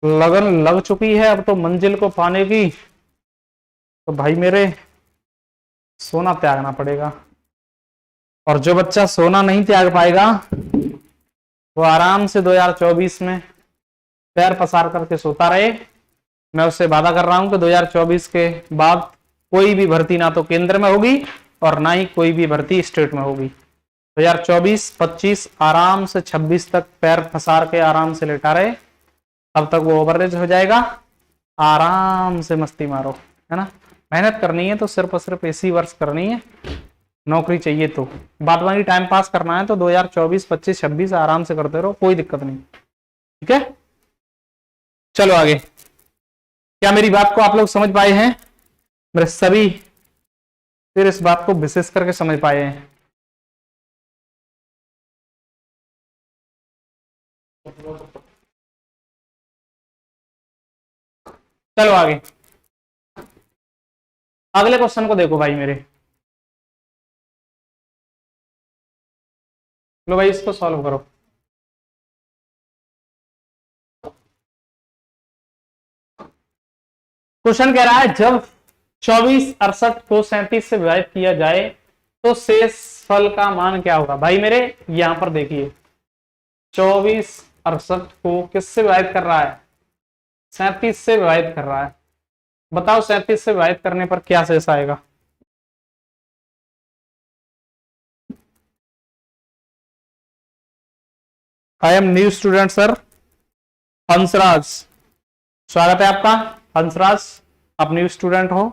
लगन लग चुकी है अब तो मंजिल को पाने की। तो भाई मेरे सोना त्यागना पड़ेगा, और जो बच्चा सोना नहीं त्याग पाएगा वो आराम से 2024 में पैर पसार करके सोता रहे। मैं उससे वादा कर रहा हूं कि 2024 के बाद कोई भी भर्ती ना तो केंद्र में होगी और ना ही कोई भी भर्ती स्टेट में होगी। 2024, 25 आराम से 26 तक पैर पसार के आराम से लेटा रहे, तब तक वो ओवरेज हो जाएगा। आराम से मस्ती मारो, है ना। मेहनत करनी है तो सिर्फ और सिर्फ इसी वर्ष करनी है, नौकरी चाहिए तो। बाद बाकी टाइम पास करना है तो 2024, 25, 26 आराम से करते रहो, कोई दिक्कत नहीं। ठीक है, चलो आगे। क्या मेरी बात को आप लोग समझ पाए हैं? मेरे सभी फिर इस बात को विशेष करके समझ पाए हैं। चलो आगे, अगले क्वेश्चन को देखो भाई मेरे। लो भाई इसको सॉल्व करो। क्वेश्चन कह रहा है जब 2468 को 37 से विभाजित किया जाए तो शेष फल का मान क्या होगा। भाई मेरे यहां पर देखिए, 2468 को किससे विभाजित कर रहा है? 37 से विभाजित कर रहा है। बताओ 37 से विभाजित करने पर क्या शेष आएगा? I am new student sir. Hansraj, स्वागत है आपका। हंसराज, आप न्यू स्टूडेंट हो,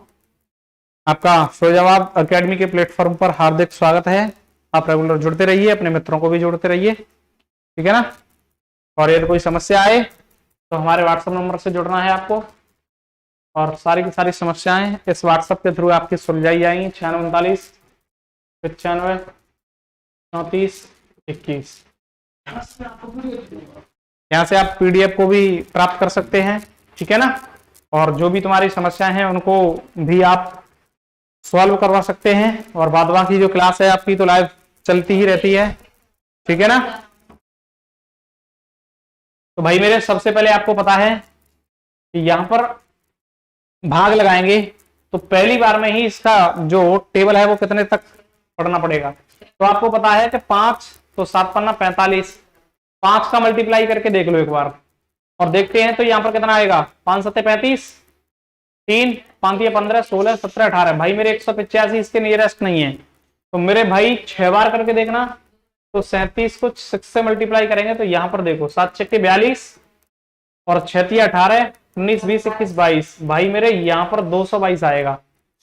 आपका फिरोजाबाद एकेडमी के प्लेटफॉर्म पर हार्दिक स्वागत है। आप रेगुलर जुड़ते रहिए, अपने मित्रों को भी जोड़ते रहिए, ठीक है ना। और यदि कोई समस्या आए तो हमारे व्हाट्सएप नंबर से जुड़ना है आपको, और सारी की सारी समस्याएं इस व्हाट्सएप के थ्रू आपकी सुलझाई जाएंगी। 96 95 34 21। यहाँ से आप पीडीएफ को भी प्राप्त कर सकते हैं, ठीक है ना। और जो भी तुम्हारी समस्याएं हैं उनको भी आप सॉल्व करवा सकते हैं। और बाद बाकी जो क्लास है आपकी तो लाइव चलती ही रहती है, ठीक है ना। तो भाई मेरे सबसे पहले आपको पता है कि यहां पर भाग लगाएंगे तो पहली बार में ही इसका जो टेबल है वो कितने तक पढ़ना पड़ेगा। तो आपको पता है कि 5 तो 7 पन्ना 45, 5 का मल्टीप्लाई करके देख लो एक बार और देखते हैं तो यहां पर कितना आएगा। 5 7 35, 3 5 15 16 17 18। भाई मेरे 185 इसके नियरेस्ट नहीं है, तो मेरे भाई 6 बार करके देखना। तो 37 को 6 से मल्टीप्लाई करेंगे तो यहां पर देखो 7 छक्के 42 और 6 18 19 20 21 22। भाई मेरे यहां पर 222 आएगा,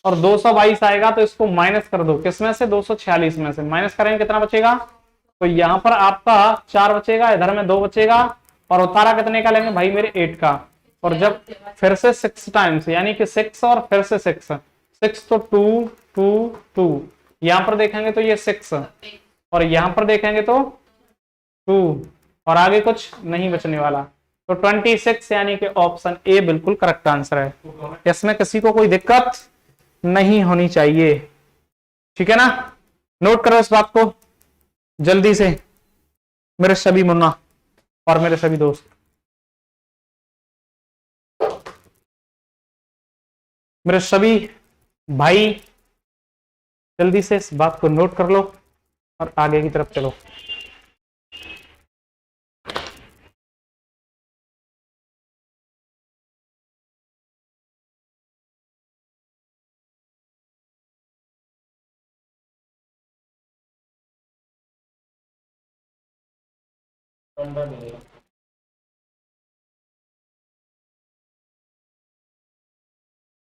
और 222 आएगा तो इसको माइनस कर दो, किसमें से? 246 में से माइनस करेंगे कितना बचेगा? तो यहां पर आपका 4 बचेगा, इधर में 2 बचेगा, और उतारा कितने का लेंगे भाई मेरे? 8 का। और जब फिर से 6 टाइम्स यानी कि 6 और फिर से 6 तो 2 2 2, यहां पर देखेंगे तो ये 6 और यहां पर देखेंगे तो 2 और आगे कुछ नहीं बचने वाला। तो 26 यानी कि ऑप्शन ए बिल्कुल करेक्ट आंसर है। इसमें किसी को कोई दिक्कत नहीं होनी चाहिए, ठीक है ना। नोट करो इस बात को जल्दी से मेरे सभी मुन्ना और मेरे सभी दोस्त। मेरे सभी भाई जल्दी से इस बात को नोट कर लो और आगे की तरफ चलो।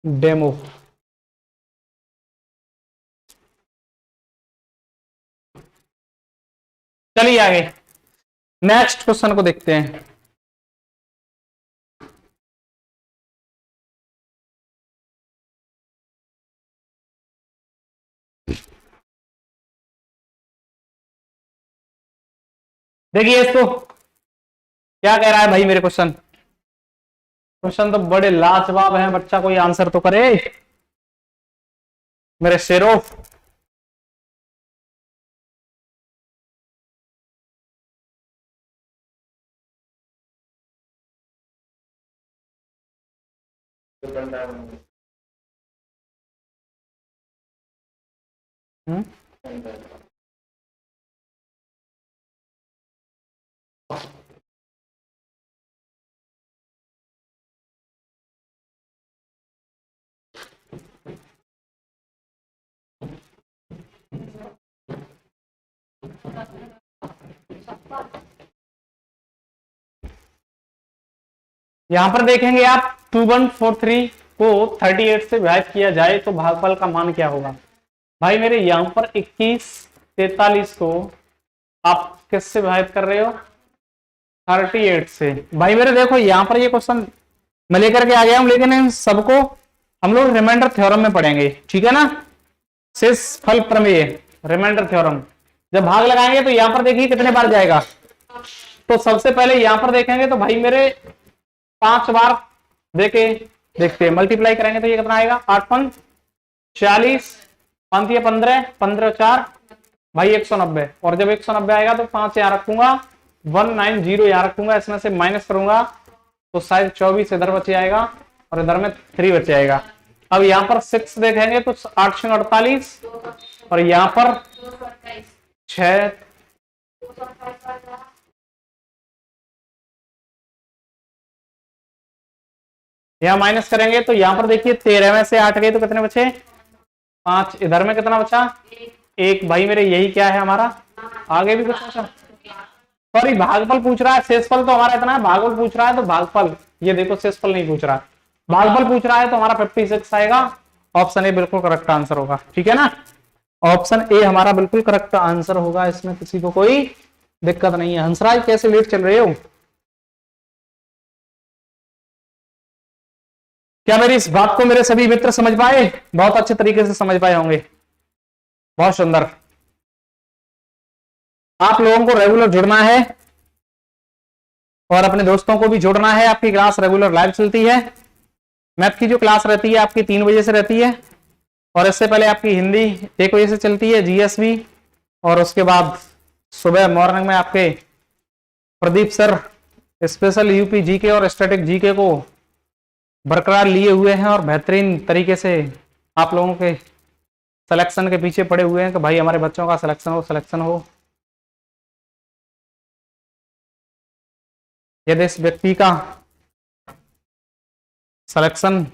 डेमो, चलिए आगे नेक्स्ट क्वेश्चन को देखते हैं। देखिए इसको क्या कह रहा है भाई मेरे क्वेश्चन। क्वेश्चन तो बड़े लाजवाब हैं, बच्चा कोई आंसर तो करे मेरे शेरों। हम्म? यहां पर देखेंगे आप 2143 को 38 से विभाजित किया जाए तो भागफल का मान क्या होगा। भाई मेरे यहां पर 21 43 को आप किससे विभाजित कर रहे हो, 38 से। भाई मेरे देखो यहां पर ये क्वेश्चन मैं लेकर के आ गया हूं, लेकिन इन सबको हम लोग रिमाइंडर थ्योरम में पढ़ेंगे, ठीक है ना। शेष फल प्रमेय, रिमाइंडर थ्योरम। जब भाग लगाएंगे तो यहां पर देखिए कितने बार जाएगा। तो सबसे पहले यहां पर देखेंगे तो भाई मेरे 5 बार देखते हैं, मल्टीप्लाई करेंगे तो ये कितना आएगा, 8 5 40, 5 या 15, 15 4 भाई 190। और जब 190 आएगा तो 5 यहां रखूंगा, 190 यहां रखूंगा, इसमें से माइनस करूंगा तो शायद 24 इधर बच जाएगा और इधर में 3 बच जाएगा। अब यहां पर 6 देखेंगे तो 8 6 48 और यहां पर 6 यहां माइनस करेंगे तो यहां पर देखिए 13 में से 8 गए तो कितने बचे, 5। इधर में कितना बचा, 1। भाई मेरे यही क्या है हमारा, आगे भी कुछ बचा, सॉरी भागफल पूछ रहा है, शेषफल तो हमारा इतना है, भागफल पूछ रहा है तो भागफल, ये देखो शेषफल नहीं पूछ रहा, भागफल पूछ रहा है तो हमारा 56 आएगा। ऑप्शन ए बिल्कुल करेक्ट आंसर होगा, ठीक है ना। ऑप्शन ए हमारा बिल्कुल करेक्ट आंसर होगा, इसमें किसी को कोई दिक्कत नहीं है। हंसराज कैसे लेट चल रहे हो, क्या मेरी इस बात को मेरे सभी मित्र समझ पाए, बहुत अच्छे तरीके से समझ पाए होंगे, बहुत सुंदर। आप लोगों को रेगुलर जुड़ना है और अपने दोस्तों को भी जोड़ना है। आपकी क्लास रेगुलर लाइव चलती है। मैथ की जो क्लास रहती है आपकी 3 बजे से रहती है और इससे पहले आपकी हिंदी 1 बजे से चलती है, जीएसवी, और उसके बाद सुबह मॉर्निंग में आपके Pradeep sir special UP GK और स्टैटिक जीके को बरकरार लिए हुए हैं और बेहतरीन तरीके से आप लोगों के सिलेक्शन के पीछे पड़े हुए हैं कि भाई हमारे बच्चों का सिलेक्शन हो। यदि इस व्यक्ति का सिलेक्शन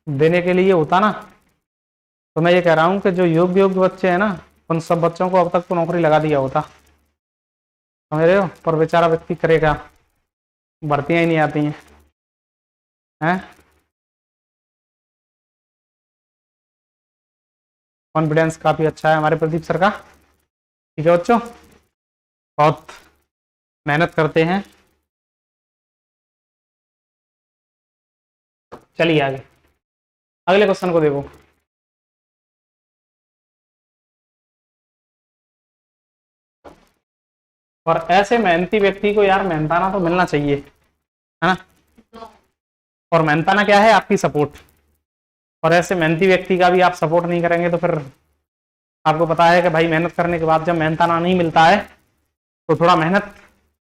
देने के लिए होता ना, तो मैं ये कह रहा हूं कि जो योग्य बच्चे हैं ना, उन सब बच्चों को अब तक तो नौकरी लगा दिया होता, समझ रहे हो। पर बेचारा व्यक्ति करेगा, भर्तियां ही नहीं आती हैं। कॉन्फिडेंस काफी अच्छा है हमारे प्रदीप सर का, ठीक है बच्चों, बहुत मेहनत करते हैं। चलिए आगे अगले क्वेश्चन को देखो। और ऐसे मेहनती व्यक्ति को यार मेहनताना तो मिलना चाहिए, है ना। और मेहनताना क्या है, आपकी सपोर्ट। और ऐसे मेहनती व्यक्ति का भी आप सपोर्ट नहीं करेंगे तो फिर आपको पता है कि भाई मेहनत करने के बाद जब मेहनताना नहीं मिलता है तो थोड़ा मेहनत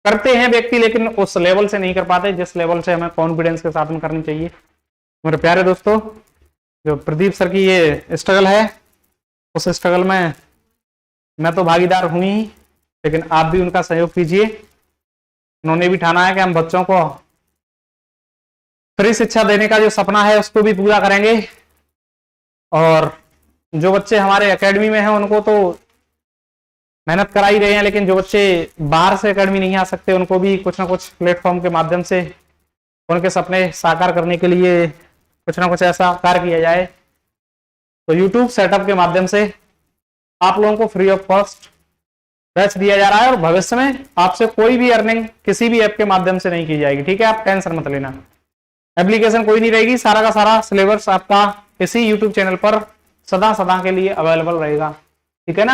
करते हैं व्यक्ति, लेकिन उस लेवल से नहीं कर पाते जिस लेवल से हमें कॉन्फिडेंस के साथ में करनी चाहिए। मेरे प्यारे दोस्तों, जो प्रदीप सर की ये स्ट्रगल है, उस स्ट्रगल में मैं तो भागीदार हूं ही, लेकिन आप भी उनका सहयोग कीजिए। उन्होंने भी ठाना है कि हम बच्चों को फ्री शिक्षा देने का जो सपना है उसको भी पूरा करेंगे। और जो बच्चे हमारे एकेडमी में हैं उनको तो मेहनत करा ही रहे हैं, लेकिन जो बच्चे बाहर से एकेडमी नहीं आ सकते उनको भी कुछ ना कुछ प्लेटफॉर्म के माध्यम से उनके सपने साकार करने के लिए कुछ ना कुछ ऐसा कार्य किया जाए। तो यूट्यूब सेटअप के माध्यम से आप लोगों को फ्री ऑफ कॉस्ट बैच दिया जा रहा है और भविष्य में आपसे कोई भी अर्निंग किसी भी ऐप के माध्यम से नहीं की जाएगी, ठीक है। आप टेंशन मत लेना, एप्लीकेशन कोई नहीं रहेगी, सारा का सारा सिलेबस आपका इसी यूट्यूब चैनल पर सदा सदा के लिए अवेलेबल रहेगा, ठीक है ना।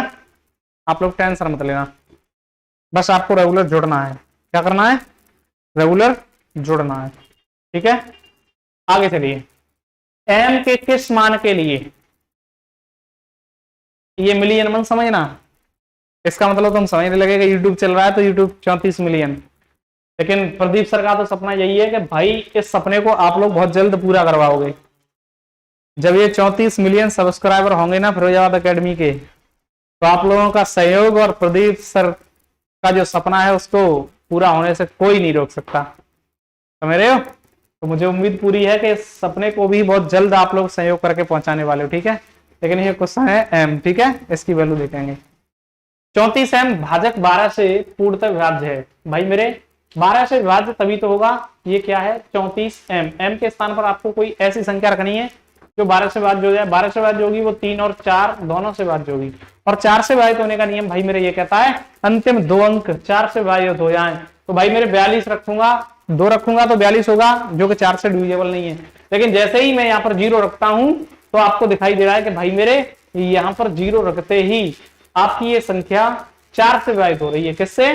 आप लोग टेंशन मत लेना। बस आपको रेगुलर जुड़ना है। क्या करना है? रेगुलर जुड़ना है। ठीक है, आगे चलिए। m के किस मान के लिए? ये मिलियन मन समझना, इसका मतलब तुम समझने लगेगा यूट्यूब चल रहा है तो यूट्यूब 34 मिलियन। लेकिन प्रदीप सर का तो सपना यही है कि भाई इस सपने को आप लोग बहुत जल्द पूरा करवाओगे। जब ये 34 मिलियन सब्सक्राइबर होंगे ना फिरोजाबाद एकेडमी के, तो आप लोगों का सहयोग और प्रदीप सर का जो सपना है उसको पूरा होने से कोई नहीं रोक सकता। समझ रहे हो? तो मुझे उम्मीद पूरी है कि इस सपने को भी बहुत जल्द आप लोग सहयोग करके पहुंचाने वाले हो। ठीक है, लेकिन ये क्वेश्चन है m। ठीक है, इसकी वैल्यू देखेंगे। 34 m भाजक 12 से पूर्णतः विभाज्य है। भाई मेरे 12 से विभाज्य तभी तो होगा। ये क्या है? 34 m। m के स्थान पर आपको कोई ऐसी संख्या रखनी है जो 12 से विभाज्य हो जाए। 12 से विभाज्य होगी वो 3 और 4 दोनों से विभाज्य होगी। और 4 से विभाजित होने का नियम भाई मेरे ये कहता है अंतिम 2 अंक 4 से विभाजित हो जाए। तो भाई मेरे 42 रखूंगा, 2 रखूंगा तो 42 होगा, जो कि 4 से डिविजेबल नहीं है। लेकिन जैसे ही मैं यहाँ पर 0 रखता हूं तो आपको दिखाई दे रहा है कि भाई मेरे यहाँ पर 0 रखते ही आपकी ये संख्या 4 से विभाजित हो रही है। किससे?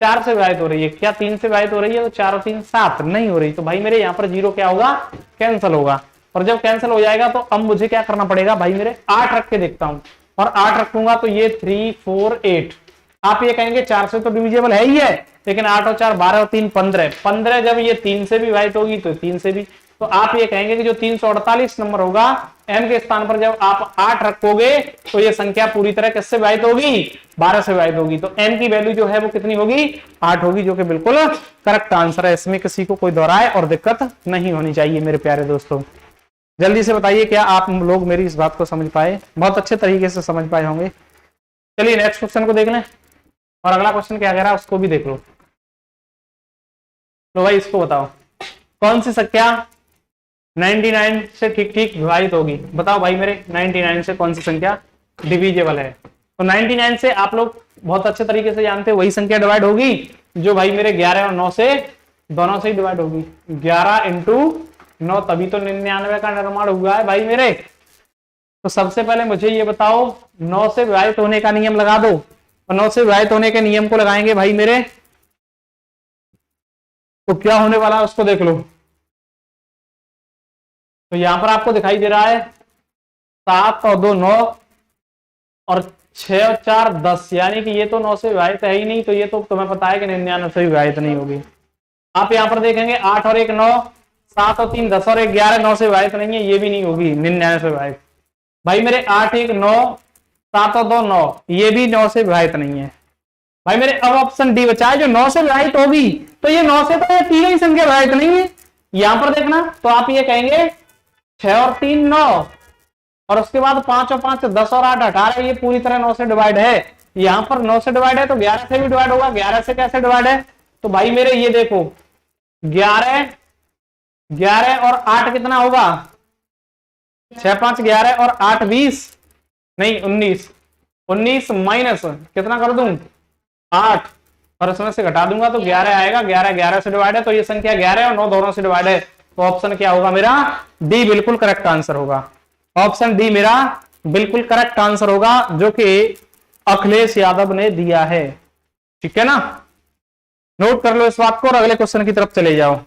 4 से विभाजित हो रही है। क्या 3 से विभाजित हो रही है? तो 4 और 3 7 नहीं हो रही। तो भाई मेरे यहाँ पर 0 क्या होगा? कैंसिल होगा। और जब कैंसिल हो जाएगा तो अब मुझे क्या करना पड़ेगा? भाई मेरे 8 रख के देखता हूं, और 8 रखूंगा तो ये 3 4 8। आप ये कहेंगे 4 से तो डिविजेबल है ही है, लेकिन 8 और 4 12 और 3 15। 15 जब ये 3 से भी विभाजित होगी तो 3 से भी। तो आप ये कहेंगे कि जो 348 नंबर होगा m के स्थान पर जब आप 8 रखोगे तो ये संख्या पूरी तरह किससे विभाजित होगी? 12 से विभाजित होगी। तो m की वैल्यू जो है वो कितनी होगी? 8 होगी, जो कि बिल्कुल करेक्ट आंसर है। इसमें किसी को कोई दोहराए और दिक्कत नहीं होनी चाहिए मेरे प्यारे दोस्तों। जल्दी से बताइए क्या आप लोग मेरी इस बात को समझ पाए? बहुत अच्छे तरीके से समझ पाए होंगे। चलिए नेक्स्ट क्वेश्चन को देख लें, और अगला क्वेश्चन क्या कह रहा है उसको भी देख लो। तो भाई इसको बताओ, कौन सी संख्या 99 से ठीक ठीक विभाजित होगी? बताओ भाई मेरे, 99 से कौन सी संख्या डिविजेबल है? तो 99 से आप लोग बहुत अच्छे तरीके से जानते हैं वही संख्या डिवाइड होगी जो भाई मेरे 11 और 9 से दोनों से ही डिवाइड होगी। 11 इंटू 9, तभी तो 99 का निर्माण हुआ है भाई मेरे। तो सबसे पहले मुझे ये बताओ, 9 से विभाजित होने का नियम लगा दो। और 9 से विभाजित होने के नियम को लगाएंगे भाई मेरे, तो क्या होने वाला है उसको देख लो। तो यहां पर आपको दिखाई दे रहा है 7 और 2 9, और 6 और 4 10, यानी कि ये तो 9 से विभाजित है ही नहीं। तो ये तो तुम्हें पता है कि 99 से विभाजित नहीं होगी। आप यहां पर देखेंगे 8 और 1 9, 7 और 3 10, और 1 11, 9 से विभाजित नहीं है, ये भी नहीं होगी 99 से विभाजित। भाई मेरे 8 1 9, 7 और 2 9, ये भी 9 से विभाजित नहीं है। भाई मेरे अब ऑप्शन डी बचा है जो 9 से विभाजित होगी। तो ये 9 से तो ये तीनों ही संख्या विभाजित नहीं है। यहां पर देखना, तो आप ये कहेंगे 6 और 3 9, और उसके बाद 5 और 5 10 और 8 18, ये पूरी तरह 9 से डिवाइड है। यहां पर 9 से डिवाइड है तो 11 से भी डिवाइड होगा। 11 से कैसे डिवाइड है? तो भाई मेरे ये देखो, 11 11 और 8 कितना होगा? 6 5 11 और 8 20, नहीं 19। 19 माइनस कितना कर दूं? 8, और इसमें से घटा दूंगा तो 11 आएगा। 11 11 से डिवाइड है, तो ये संख्या 11 और 9 दोनों से डिवाइड है। तो ऑप्शन क्या होगा मेरा? डी बिल्कुल करेक्ट आंसर होगा। ऑप्शन डी मेरा बिल्कुल करेक्ट आंसर होगा, जो कि अखिलेश यादव ने दिया है। ठीक है ना, नोट कर लो इस बात को और अगले क्वेश्चन की तरफ चले जाओ।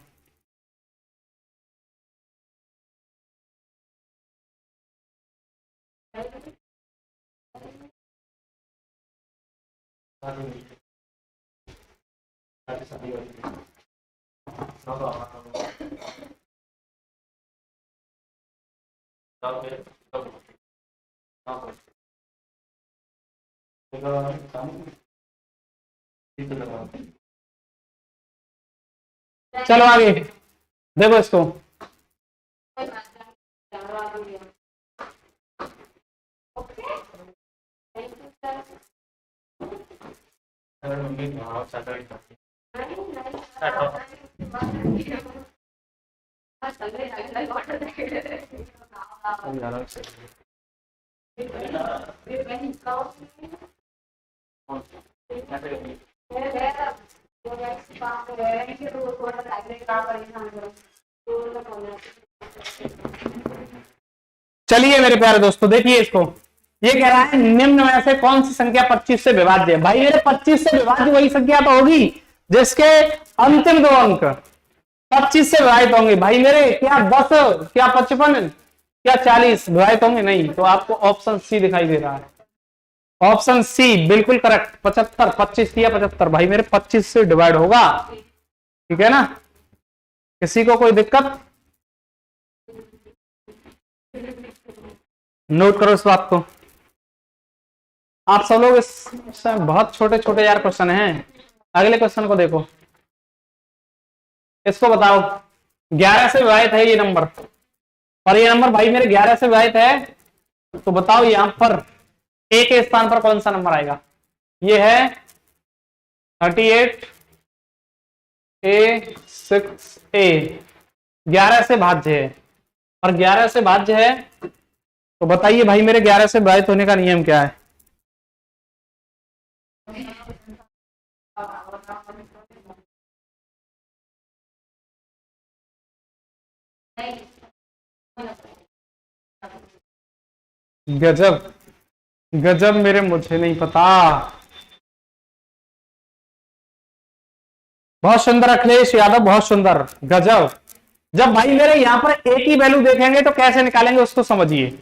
चलो आगे देखो इसको। चलिए मेरे प्यारे दोस्तों देखिए इसको, ये कह रहा है निम्न में से कौन सी संख्या 25 से विभाज्य है। भाई मेरे 25 से विभाज्य वही संख्या तो होगी जिसके अंतिम 2 अंक 25 से विभाजित होंगे। भाई मेरे क्या 10, क्या 55, क्या 40 विभाजित होंगे? नहीं। तो आपको ऑप्शन सी दिखाई दे रहा है। ऑप्शन सी बिल्कुल करेक्ट। 75, 25 या 75 भाई मेरे 25 से डिवाइड होगा। ठीक है ना? किसी को कोई दिक्कत? नोट करो इस बात को। आप सब लोग इस बहुत छोटे छोटे यार क्वेश्चन हैं। अगले क्वेश्चन को देखो, इसको बताओ। 11 से विभाजित है ये नंबर, और ये नंबर भाई मेरे 11 से विभाजित है, तो बताओ यहां पर ए के स्थान पर कौन सा नंबर आएगा? ये है 38 A 6A। 11 से भाज्य है, और 11 से भाज्य है, तो बताइए भाई मेरे 11 से विभाजित होने का नियम क्या है? गजब गजब मेरे, मुझे नहीं पता। बहुत सुंदर अखिलेश यादव, बहुत सुंदर, गजब। जब भाई मेरे यहां पर ए की वैल्यू देखेंगे तो कैसे निकालेंगे उसको समझिए।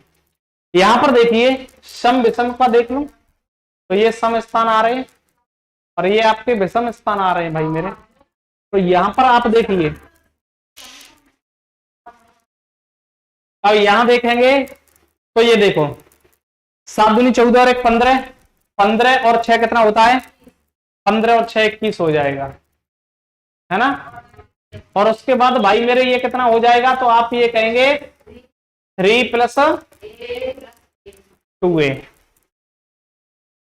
यहां पर देखिए सम विषम का देख लो, तो ये सम स्थान आ रहे हैं और ये आपके विषम स्थान आ रहे हैं भाई मेरे। तो यहां पर आप देखिए, अब यहां देखेंगे तो ये देखो 7 दूनी 14 और 1 15, 15 और 6 कितना होता है? 15 और 6 21 हो जाएगा, है ना? और उसके बाद भाई मेरे ये कितना हो जाएगा? तो आप ये कहेंगे 3 + 2A।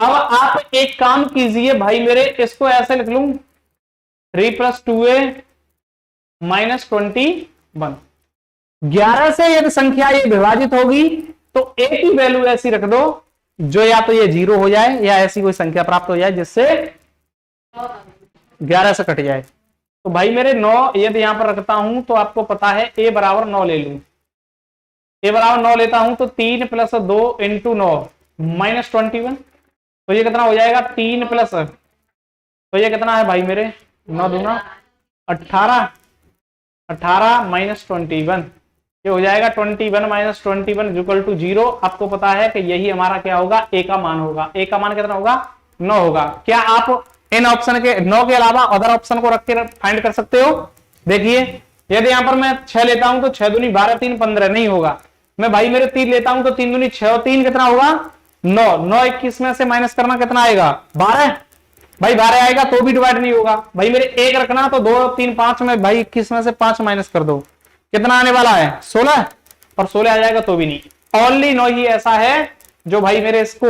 अब आप एक काम कीजिए भाई मेरे, इसको ऐसे लिख लूं 3 + 2A - 21। 11 से यदि संख्या ये विभाजित होगी तो ए की वैल्यू ऐसी रख दो जो या तो ये 0 हो जाए या ऐसी कोई संख्या प्राप्त हो जाए जिससे 11 से कट जाए। तो भाई मेरे 9 यदि यहां पर रखता हूं तो आपको पता है a बराबर 9 ले लूं। a बराबर 9 लेता हूं तो 3 + 2 × 9 - 21, तो ये कितना हो जाएगा? 3 प्लस, तो ये कितना है भाई मेरे? 9 दूना 18, 18 - 21, ये हो जाएगा 21 - 21 = 0। आपको पता है कि यही हमारा क्या होगा? ए का मान होगा। ए का मान कितना होगा? 9 होगा। क्या आप इन ऑप्शन के 9 के अलावा अदर ऑप्शन को रख के फाइंड कर सकते हो? देखिए यदि यहां पर मैं 6 लेता हूं तो 6 दूनी 12, 3 15 नहीं होगा। मैं भाई मेरे 3 लेता हूं तो 3 दूनी 6 और 3 कितना होगा? 9। 9 21 में से माइनस करना कितना आएगा? 12। भाई 12 आएगा तो भी डिवाइड नहीं होगा। भाई मेरे 1 रखना तो 2 3 5 में भाई 21 में से 5 माइनस कर दो, कितना आने वाला है? 16। और 16 आ जाएगा तो भी नहीं। ओनली 9 ही ऐसा है जो भाई मेरे इसको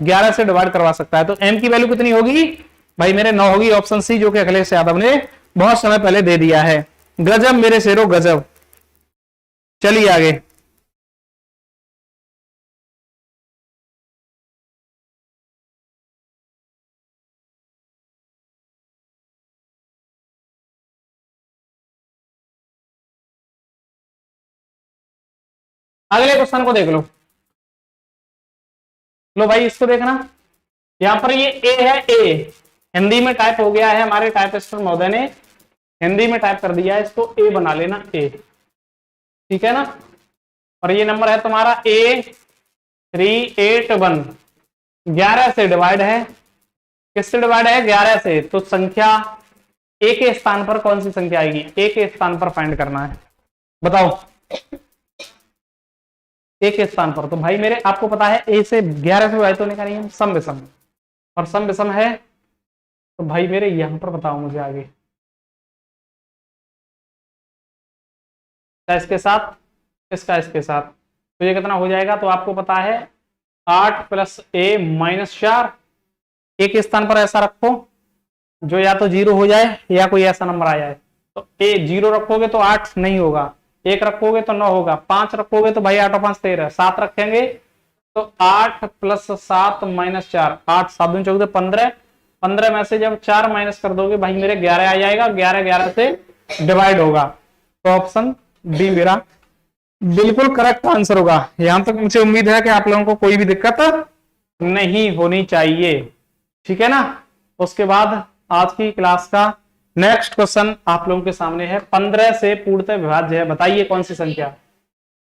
11 से डिवाइड करवा सकता है। तो m की वैल्यू कितनी होगी भाई मेरे? 9 होगी। ऑप्शन सी जो कि अखिलेश यादव ने बहुत समय पहले दे दिया है। गजब मेरे शेरो, गजब। चलिए आगे। अगले क्वेश्चन को देख लो। लो भाई इसको देखना, यहां पर ये ए है। ए हिंदी में टाइप हो गया है, हमारे टाइपिस्ट महोदय ने हिंदी में टाइप कर दिया है, इसको ए बना लेना। ए ठीक है ना? और ये नंबर है तुम्हारा A381। 11 से डिवाइड है। किससे डिवाइड है? 11 से। तो संख्या ए के स्थान पर कौन सी संख्या आएगी? ए के स्थान पर फाइंड करना है। बताओ ए के स्थान पर। तो भाई मेरे आपको पता है ए से 11 से विभाजित होने का नियम सम विषम, और सम विषम है। तो भाई मेरे यहां पर बताओ मुझे आगे, इसके साथ, इसका इसके साथ, तो ये कितना हो जाएगा? तो आपको पता है 8 + A - 4। ए के स्थान पर ऐसा रखो जो या तो 0 हो जाए या कोई ऐसा नंबर आ जाए। तो ए 0 रखोगे तो 8 नहीं होगा, 1 रखोगे तो 9 होगा, 5 रखोगे तो भाई 8 और 5 13, 7 रखेंगे तो 8 + 7 - 4, 8 7 दूनी 14 15, 15 में से जब 4 माइनस कर दोगे भाई मेरे 11 आ जाएगा। 11 11 से डिवाइड होगा। तो ऑप्शन डी मेरा बिल्कुल करेक्ट आंसर होगा। यहां तक मुझे उम्मीद है कि आप लोगों को कोई भी दिक्कत नहीं होनी चाहिए, ठीक है ना। उसके बाद आज की क्लास का नेक्स्ट क्वेश्चन आप लोगों के सामने है, 15 से पूर्णतः विभाज्य है, बताइए कौन सी संख्या।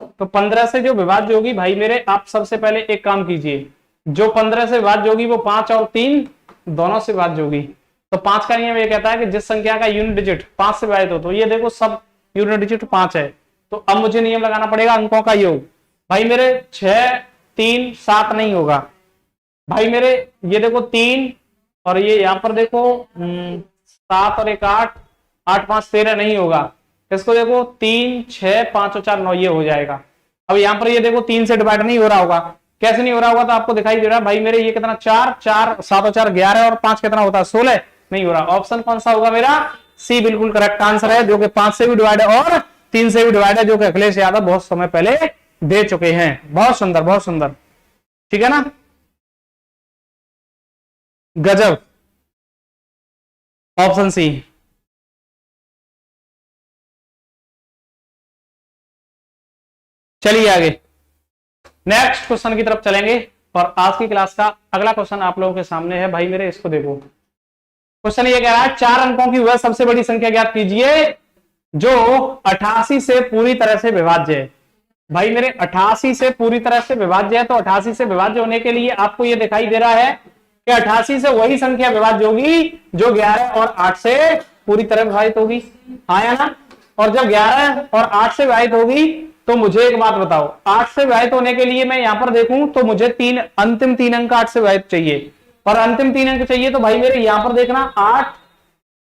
तो 15 से जो विभाज्य होगी भाई मेरे, आप सबसे पहले एक काम कीजिए, जो 15 से विभाज्य होगी वो 5 और 3 दोनों से विभाज्य होगी। तो 5 का नियम ये कहता है कि जिस संख्या का यूनिट डिजिट 5 से विभाजित हो, तो ये देखो सब यूनिट डिजिट 5 है, तो अब मुझे नियम लगाना पड़ेगा अंकों का योग। भाई मेरे 6 3 7 नहीं होगा भाई मेरे, ये देखो 3 और ये यहां पर देखो 7 और 1 8, 8 5 13 नहीं होगा। इसको देखो 3 6 5 और 4 9, ये हो जाएगा। अब यहां पर ये देखो 3 से डिवाइड नहीं हो रहा होगा, कैसे नहीं हो रहा होगा, तो आपको दिखाई दे रहा है भाई मेरे, ये कितना 4 4 7 और 4 11 और 5 कितना होता है 16, नहीं हो रहा। ऑप्शन कौन सा होगा मेरा, सी बिल्कुल करेक्ट आंसर है, जो कि 5 से भी डिवाइड है और 3 से भी डिवाइड है, जो कि अखिलेश यादव बहुत समय पहले दे चुके हैं। बहुत सुंदर बहुत सुंदर, ठीक है ना, गजब, ऑप्शन सी। चलिए आगे नेक्स्ट क्वेश्चन की तरफ चलेंगे, और आज की क्लास का अगला क्वेश्चन आप लोगों के सामने है भाई मेरे, इसको देखो। क्वेश्चन ये कह रहा है 4 अंकों की वह सबसे बड़ी संख्या ज्ञात कीजिए जो 88 से पूरी तरह से विभाज्य है। भाई मेरे 88 से पूरी तरह से विभाज्य है, तो 88 से विभाज्य होने के लिए आपको ये दिखाई दे रहा है कि 88 से वही संख्या विभाज्य होगी जो 11 और 8 से पूरी तरह विभाजित होगी, हाँ या ना। और जब 11 और 8 से विभाजित होगी तो मुझे एक बात बताओ, 8 से विभाजित होने के लिए मैं यहां पर देखूं तो मुझे अंतिम 3 अंक 8 से विभाजित चाहिए, और अंतिम 3 अंक चाहिए, तो भाई मेरे यहां पर देखना 8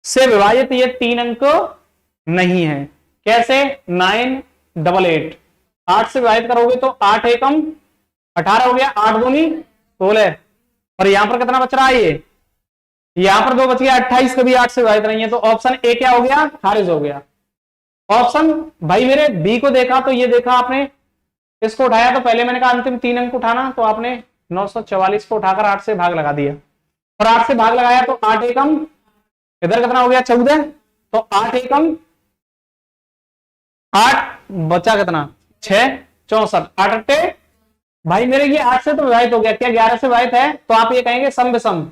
से विभाजित ये 3 अंक नहीं है। कैसे, 9 8 8, 8 से विभाजित करोगे तो 8 एकम 18 हो गया, 8 दूनी 16, और यहां पर कितना बच रहा है, ये यहां पर 2 बच गया, 28 कभी 8 से विभाजित नहीं है, तो ऑप्शन ए क्या हो गया, खारिज हो गया। ऑप्शन भाई मेरे बी को देखा, तो ये देखा आपने, इसको उठाया तो पहले मैंने कहा अंतिम 3 अंक उठाना, तो आपने 944 को उठाकर 8 से भाग लगा दिया, और 8 से भाग लगाया तो 8 एकम इधर कितना हो गया 14, तो 8 एकम 8 बचा कितना 6 64, 8 अट्टे भाई मेरे ये 8 से तो विभाजित हो गया, क्या 11 से विभाजित है, तो आप ये कहेंगे सम विषम,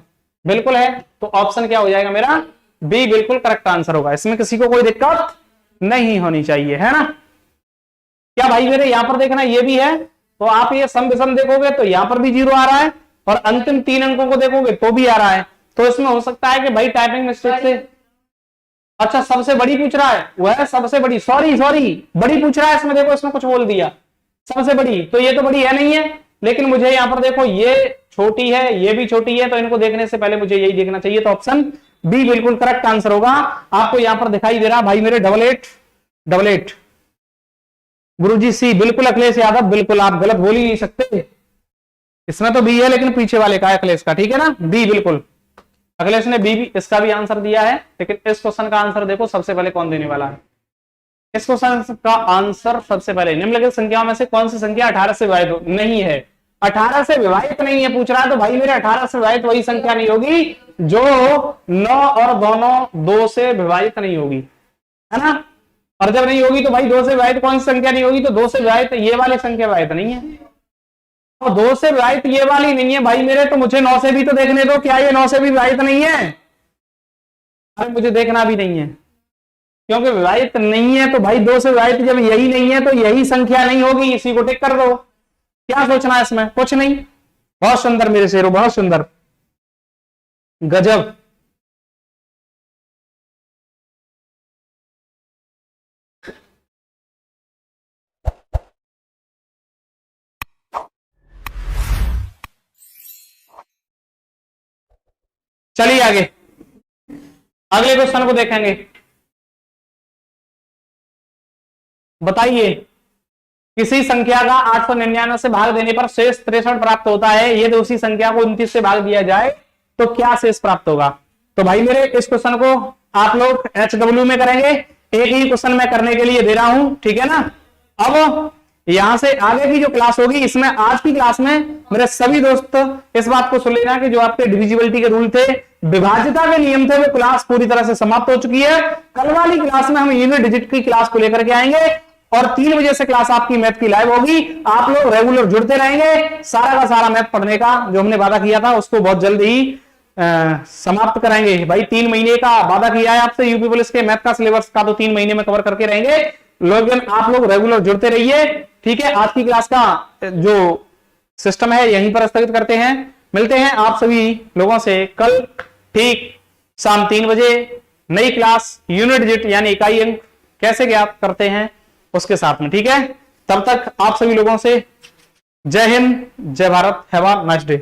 बिल्कुल है, तो ऑप्शन क्या हो जाएगा मेरा, बी बिल्कुल करेक्ट आंसर होगा। इसमें किसी को कोई दिक्कत नहीं होनी चाहिए, है ना। क्या भाई मेरे यहां पर देखना ये भी है, तो आप ये सम विषम देखोगे तो यहां पर भी 0 आ रहा है, और अंतिम 3 अंकों को देखोगे तो भी आ रहा है, तो इसमें हो सकता है कि भाई टाइपिंग मिस्टेक से, अच्छा सबसे बड़ी पूछ रहा है, वह सबसे बड़ी, सॉरी बड़ी पूछ रहा है, इसमें देखो इसमें कुछ बोल दिया सबसे बड़ी, तो ये तो बड़ी है नहीं है, लेकिन मुझे यहां पर देखो ये छोटी है, ये भी छोटी है, तो इनको देखने से पहले मुझे यही देखना चाहिए, तो ऑप्शन बी बिल्कुल करेक्ट आंसर होगा। आपको यहां पर दिखाई दे रहा भाई मेरे 88 गुरुजी सी, बिल्कुल अखिलेश यादव, बिल्कुल आप गलत बोल ही नहीं सकते, इसमें तो बी है लेकिन पीछे वाले का अखिलेश का, ठीक है ना, बी बिल्कुल, अखिलेश ने बी भी इसका भी आंसर दिया है, लेकिन इस क्वेश्चन का आंसर देखो सबसे पहले कौन देने वाला है। इस क्वेश्चन का आंसर सबसे पहले निम्नलिखित संख्याओं में से कौन सी संख्या 18 से विभाजित नहीं है, 18 से विभाजित नहीं है पूछ रहा है, तो भाई मेरे 18 से विभाजित वही संख्या नहीं होगी जो 9 और दोनों 2 से विभाजित नहीं होगी, है ना। और जब नहीं होगी तो भाई 2 से विभाजित कौन सी संख्या नहीं होगी, तो 2 से विभाजित ये वाली संख्या विभाजित नहीं है, और 2 से विभाजित ये वाली नहीं है भाई मेरे, तो मुझे 9 से भी तो देखने दो, क्या ये 9 से भी विभाजित नहीं है, अरे मुझे देखना भी नहीं है, क्योंकि विभाजित नहीं है, तो भाई 2 से विभाजित जब यही नहीं है तो यही संख्या नहीं होगी, इसी को टिक कर दो, क्या सोचना है इसमें, कुछ नहीं। बहुत सुंदर मेरे शेरों, बहुत सुंदर, गजब। चलिए आगे अगले क्वेश्चन को देखेंगे। बताइए किसी संख्या का 899 से भाग देने पर शेष 63 प्राप्त होता है, यदि उसी संख्या को 29 से भाग दिया जाए तो क्या शेष प्राप्त होगा। तो भाई मेरे इस क्वेश्चन को आप लोग HW में करेंगे, एक ही क्वेश्चन मैं करने के लिए दे रहा हूं, ठीक है ना। अब यहां से आगे की जो क्लास होगी, इसमें आज की क्लास में मेरे सभी दोस्त इस बात को सुन लेना कि जो आपके डिविजिबिलिटी के रूल थे, विभाज्यता के नियम थे, वो क्लास पूरी तरह से समाप्त हो चुकी है। कल वाली क्लास में हम यूनिट डिजिट की क्लास को लेकर के आएंगे, और 3 बजे से क्लास आपकी मैथ की लाइव होगी। आप लोग रेगुलर जुड़ते रहेंगे, सारा का सारा मैथ पढ़ने का जो हमने वादा किया था उसको बहुत जल्द ही समाप्त कराएंगे भाई। 3 महीने का वादा किया है आपसे यूपी पुलिस के मैथ का सिलेबस का, तो 3 महीने में कवर करके रहेंगे। लेकिन आप लोग रेगुलर जुड़ते रहिए, ठीक है। आज की क्लास का जो सिस्टम है यहीं पर स्थगित करते हैं। मिलते हैं आप सभी लोगों से कल ठीक शाम 3 बजे नई क्लास यूनिट डिजिट यानी इकाई अंक कैसे ज्ञात करते हैं उसके साथ में, ठीक है। तब तक आप सभी लोगों से जय हिंद, जय Bharat, have a nice day.